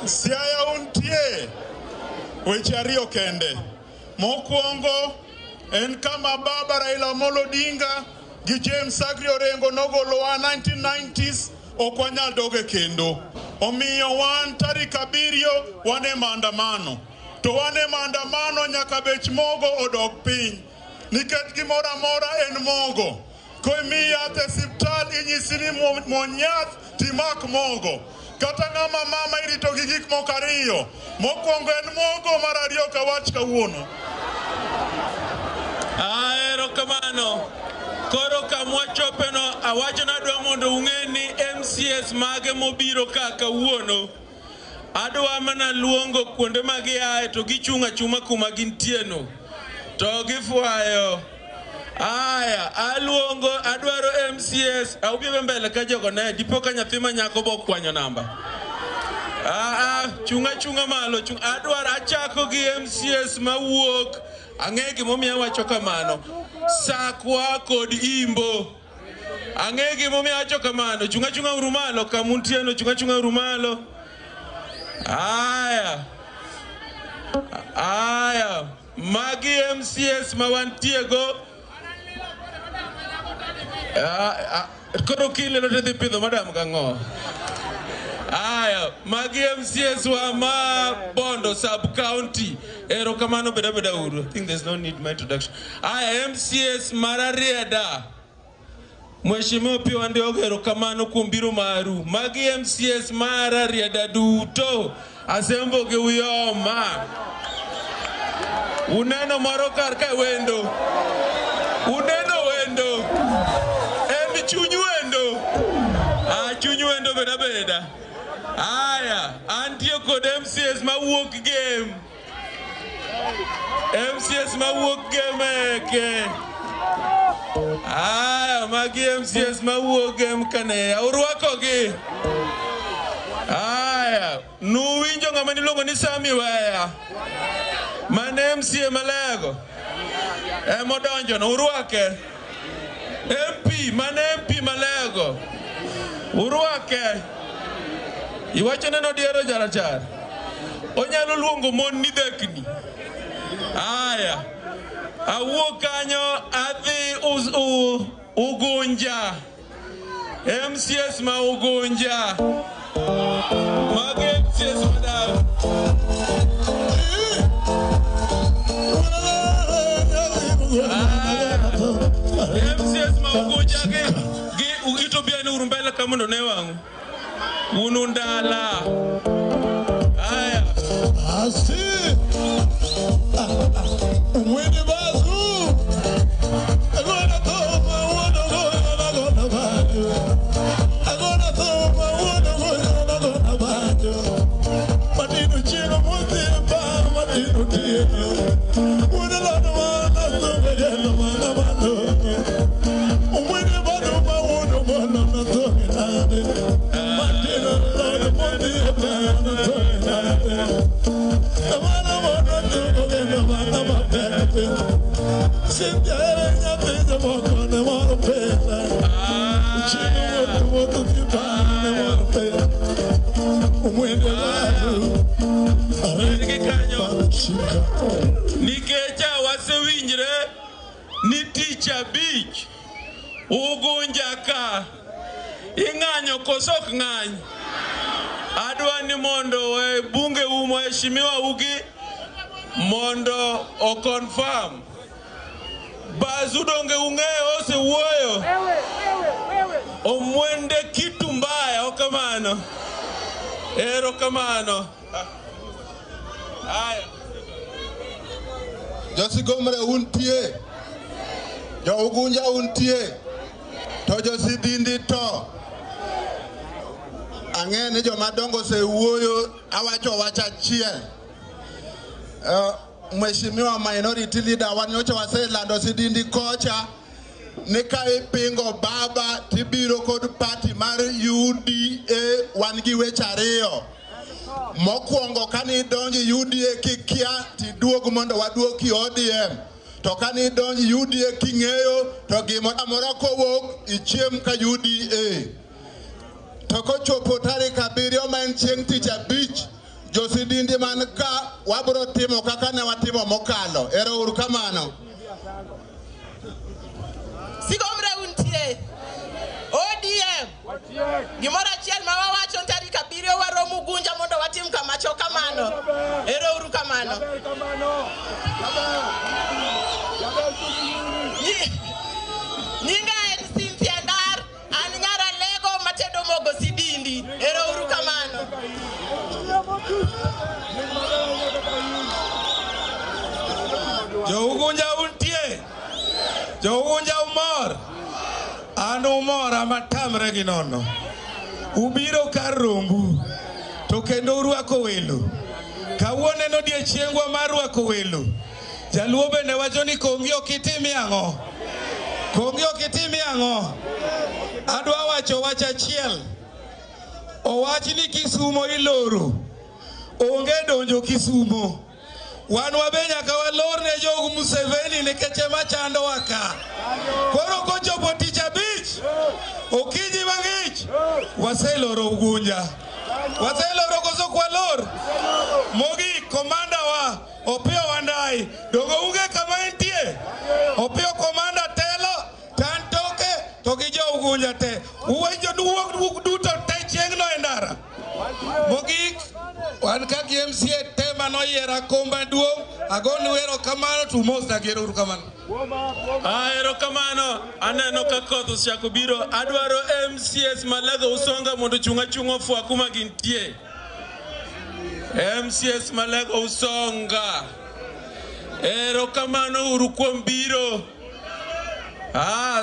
L: Siaya untie weche ariyo kende mokwongo en kama baba Raila Amolo Odinga gi James Agre Orengo nogolowa 1990s okwanyal doge kendo omiyo wan tarik 7 wane maandamano to wane maandamano nyaka bech mogo odog piny nikech gimoro amora en mogo koimi yath e siptal inyisi ni muony yath timak mogo kata ng'ama mama irito gi gik moko ariyo. Mokwongo en mogo, mar ariyo kawach kawuono.
C: Erokamano. Koro kamwachopeno awacho nadwa mondo ung'e ni MCS mage mobiro ka kawuono. Adwa mana luongo kuonde ma giaye to gichung' achuma kuma gintieno. To gifwayo. Aya, adwaro MCS. Aubiebe mbele ka jogo ne. Dipo ka nyathi ma nyako bo kwanyo namba. Chunga malo. Adwaro achako gi MCS mawuok. Ang'e gimomiyo awacho kamano. Sakwa kod Imbo. Ang'e gimomiyo awacho kamano. Chunga urumalo kamuntieno. Chunga urumalo. Aya. Magi MCS mawantiego. Koro kile lote dhi pidho madam kang'o. Aya, magi MCS wa ma Bondo sub-county. Erokamano beda uru. I think there's no need my introduction. Aya, MCS Mararieda. Mheshimiwa pia Wandiogo erokamano kuom biro maru. Magi MCS Mararieda duto. Asembo ge uyoma. Uneno moro kar ka wendo. Uneno wendo. Chuny wendo. Chuny wendo beda. Aya, antie kod MCS mawuok game. MCS mawuok game eke. Aya, magi MCS mawuok game kane. Urwakogi. Aya, nuwinjo ng'ama niluongo ni Sami Weya. Mane MCA malego. Modonjo no urwake. MP, mane MP malego. Urwake. Iwacho neno diero jarachar. Onyalo luongo mon ni dhekni. Aya. Awuok kanyo adhi Ugunja. MCS ma Ugunja. Mage MCS madam. MCS ma Ugunja gi ugito bia ni urumbele kamondo ne wangu. Unundala. Aya.
G: Asi. Mwini bazu. Agora toma wana bajo. Agora toma wana bajo. Matino chino muti pa matino tieno. Unalana wana tunga jeno mana mano. Mwini bazu pa wana tunga nade.
C: Nikecha wasewinjre ni Teacher Beach Ugunja ka ing'anyo kosok ng'any. Adwa ni mondo bunge mheshimiwa ugi mondo o confirm. Bazu donge ung'eyo ose wuoyo. Omwende kitu mbaya okamano. Erokamano. Aya.
A: Josigomre untie. Jo Ugunja untie. To Josidindi to. Ang'e ni joma dongo se wuoyo awacho achiel. Mheshimiwa minority leader wanyocha waselando Sidindi kocha ni ka ipingo baba tibiro kod party mar UDA wan gi weche ariyo. Mokwongo kani donji UDA kikia tiduog mondo waduoki ODM. To kani donji UDA king'eyo to gimoro amora kowuok ichiem ka UDA. To kochopo tarik 7 ma en chieng' tich abich, Josidindi man ka wabro timo kaka ne watimo mokalo. Ero uru kamano.
K: Sigomre untie. ODM. Gimora achiel ma wawacho tarik 7 waromo Ugunja mondo watim kamacho kamano. Ero uru kamano. Nyinga en Cynthia Dar, an nyara lego matedo mogo Sidindi. Ero uru kamano.
C: Jo ugunja untie. Jo ugunja umor. An umor amatamre gi nono. Ubiro kar rombu. To kendo urwako welo. Kawuono en odiechiengwa mar rwako welo. Jaluo bende wacho ni kongi ok itimi ang'o. Kongi ok itimi ang'o. Adwa wacho wach achiel. Owachi ni Kisumo iloro. Onge donjo Kisumo. Wan wabe nyaka walor ne jogu Museveni nikech ema chando waka. Koro kochopo tich abich. Okinyi mang'ich. Waseloro Ugunja. Waseloro koso kwalor. Mogi komanda wa Opio Wandai. Dogo uge kama entie. Opio komanda telo. Tantoke. Togijo Ugunja te. Uwejo duwok duto te chiengno endara. Mogi wan ka MCA tema no yera komba duong. Agoni wero kamano tumos na gero kamano.
O: Ero kamano aneno ka koth osechako biro. Adwaro MCS Malago Usonga mondo chunga fwa kuma gintie. MCS Malago Usonga. Ero kamano uru kuom biro.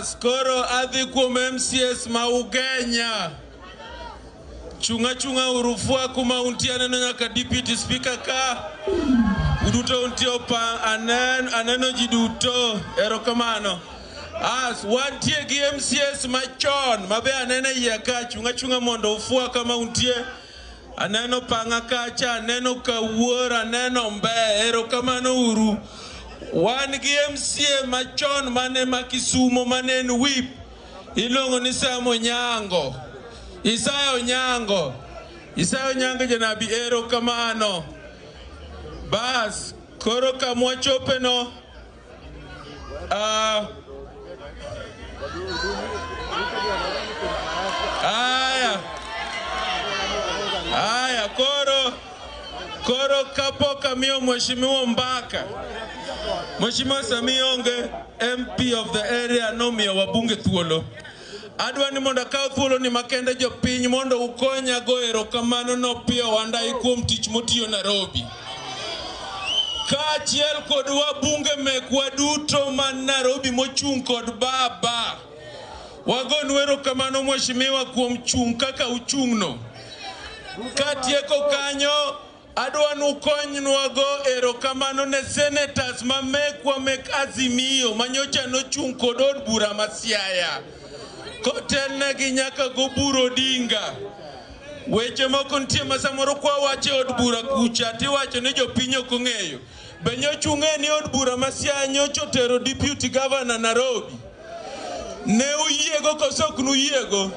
O: Skoro adhi kuom MCS ma Ugenya. Chunga uru fwa kuma untie, aneno nyaka Deputy Speaker ka. Uduto untie opa aneno jiduto. Ero kamano. Wantie gi MCS machon mabe anene yie ka chunga mondo ufwa kama untie. Aneno panga kacha, aneno kawuor, aneno mbe. Ero kamano uru. Wan gi MCA machon mane makisumo mane whip. Ilongo ni Samo Nyango. Isayo Nyango janabi. Ero kamano. Bas koro kamwachope no. Aya koro kapoka mio mheshimiwa Mbaka. Mheshimiwa Samionge MP of the area no mio wabunge thuolo. Adwa ni mondo kaw thuolo ni makende jopiny mondo ukonya go erokamano no Pio Wandai kuom tich motiyo Nairobi. Kaachiel kod wabunge mekwa duto man Nairobi mochung' kod baba. Wagonu erokamano mheshimiwa kuom chung' kaka uchung'no. Katieko kanyo adwa nukonywa go erokamano ne senators mamekwa mek Azimio manyocha nochung' kod od bura ma Siaya. Kotelne gi nyaka go Buro Odinga. Weche moko nitie masamoro kwa wache od bura kucha tiwacho ni jopiny ok ong'eyo. Be nyochung'e ni od bura ma Siaya nyocha otero deputy governor Nairobi. Ne uyiego koso ok nuyiego.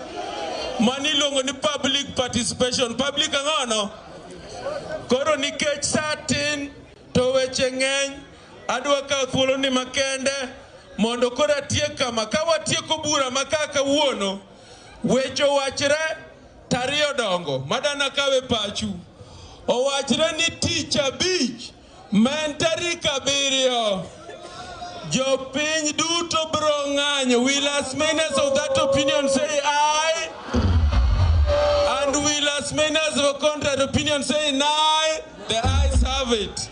O: Maniluongo ni public participation. Public ang'ono. Koro nikech satin to weche ng'eny adwa kawo thuolo ni makende mondo koro atiek kama. Ka watieko bura makaka wuono weche wachre tariyo dongo madana kawe pachu. Owachre ni tich abich men tarik 7 jopiny duto bro ng'anyo. Will as many of that opinion say aye? And will as many as of a contrary opinion say nay? The ayes have it.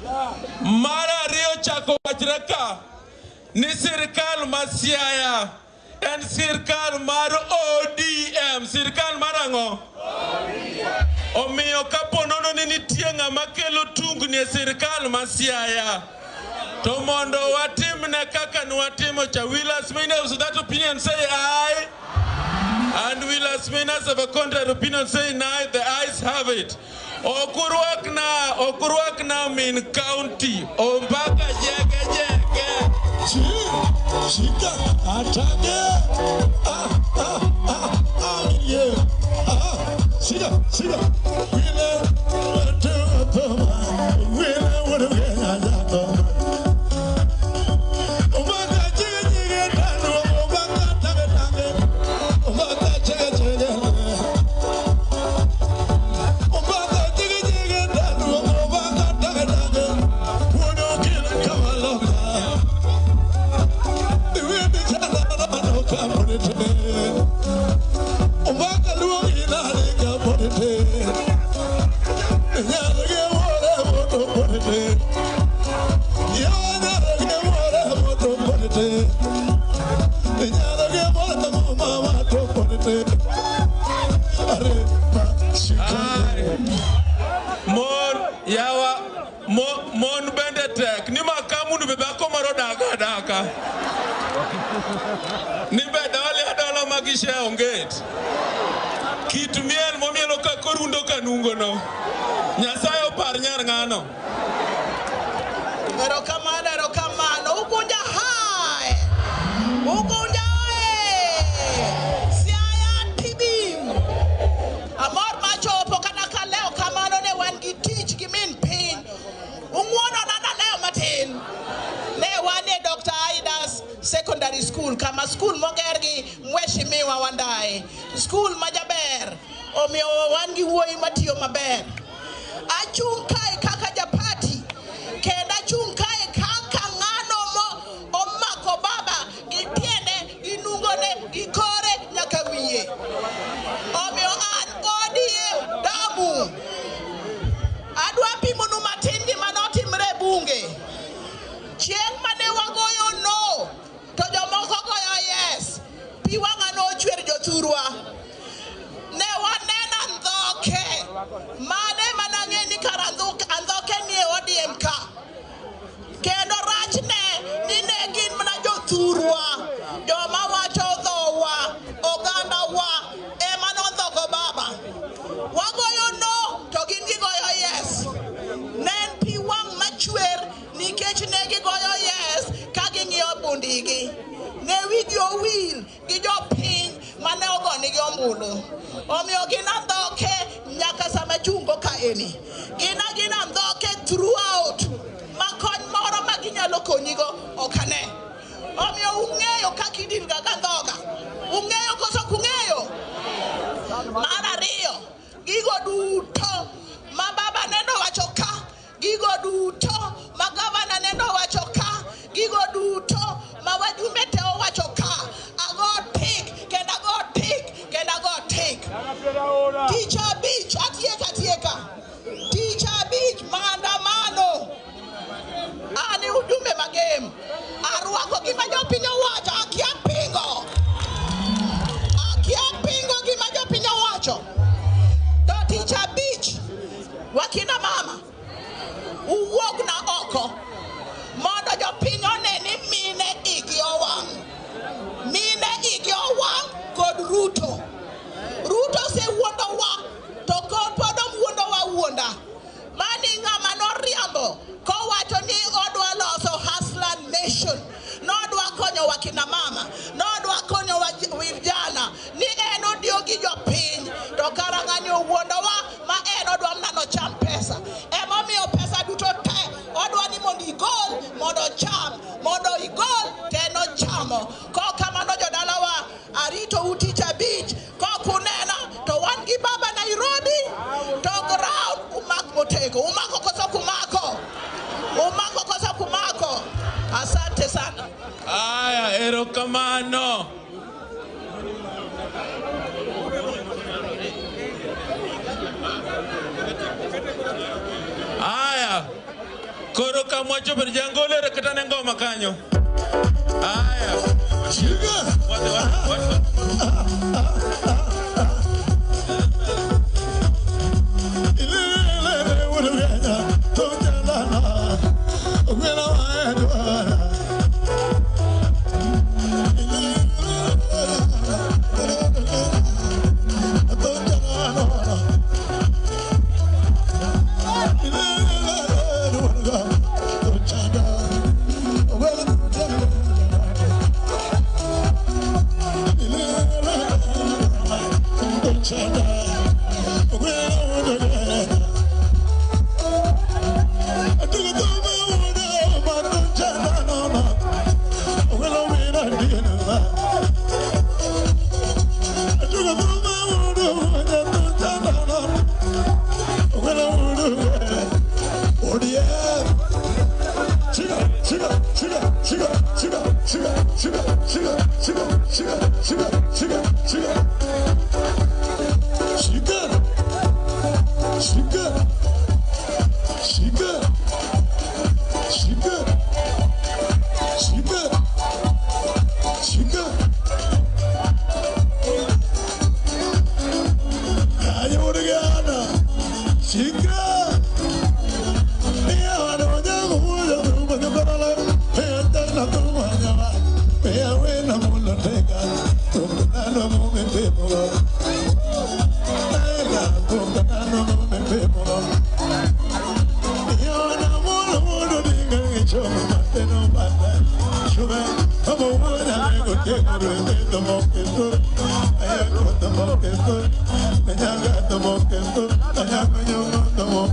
O: Mara rio chako wachreka ni sirkal ma Siaya en sirkal mar ODM. Sirkal marango omiyo kaponono ni nitie ng'ama kelo tungni e sirkal ma Siaya to mondo watimne kaka nwatimo cha. Will as many of that opinion say aye? And will as many as of a contrary opinion say nay? The ayes have it. Okurwak na min county ombaka jege
G: Shika atage yeah shika yeah.
O: Yawa mon bende tek ni makamu ni bebako maro daka ni bedale adala magishe onget kitmiel momielo ka korundo kanungo no Nyasaye opar nyar ngano
P: erokamano ukunja hai ukunja siaya tibim amor machopo kana kaleo kamano ne wan gi tich gi min pin unguono nana leo matin ne wane Dr. Aidas Secondary School kama school mogergi mheshimiwa Wandae school majaber omiyo wan gi wuoyi matiyo maber achung kai kaka japati kenda chung kai kaka ngano mo omako baba gitiene inungone gikore nyaka wiye omiyo an odie damu adwa pimonu matin gi manotimre bunge chieng' mane wagoyo no to jomoko goyo yes pi wang'a nochwer jothurwa ne wanena ndhoke mane manang'e ni kar andhoke ni e ODM ka kendo rachne ni ne gin mana jothurwa joma wacho dhowa ogandawa ema nondhoko baba wagoyo no to gin gigoyo yes ne en pi wang' machwer nikech ne gigoyo yes ka ging'iyo bundigi ne wigi owil gi jopiny mane ogonigi ombulu omiyo gin andhoke nyaka sama chungo ka eni gin andhoke throughout makony moro ma ginyalo konyigo okane omiyo ung'eyo kaka idilga gandhoga ung'eyo koso kung'eyo mar ariyo gigo duto ma baba neno wacho ka gigo duto ma gavana neno wacho ka gigo duto ma wajumbe te owacho ka ago tik kendo ago tik kendo ago tik Teacher Beach atieka Teacher Beach maandamano ani ujumbe magem arwako gima jopiny owacho akia pingo gima jopiny owacho to Teacher Beach wakina mama uwuog na oko mondo jopiny one ni mine igi owang' kod Ruto se wuondowa to kod pod wuondowa wuonda mani ng'ama noriambo kowacho ni odwa loso hustler nation nodwa konyo wakina mama nodwa konyo vijana ni en odio gi jopiny to kara ng'ani owuondowa ma en odwa mnano cham pesa emomiyo pesa duto te odwa ni mondo igol mondo cham mondo igol te no chamo kokamano jodalawa arito Teacher Beach kokunena to wan gi baba Nairobi to ground umak motego umako koso kumako asante sana
O: aya erokamano aya koro kamwacho ber jangolere kata ne ngoma kanyo aya what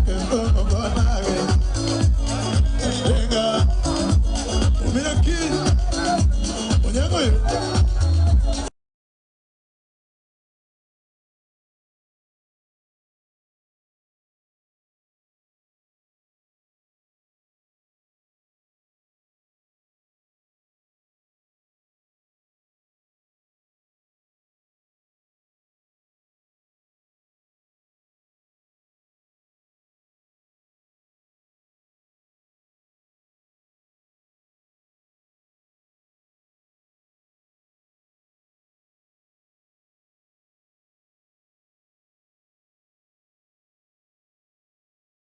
G: Thank you.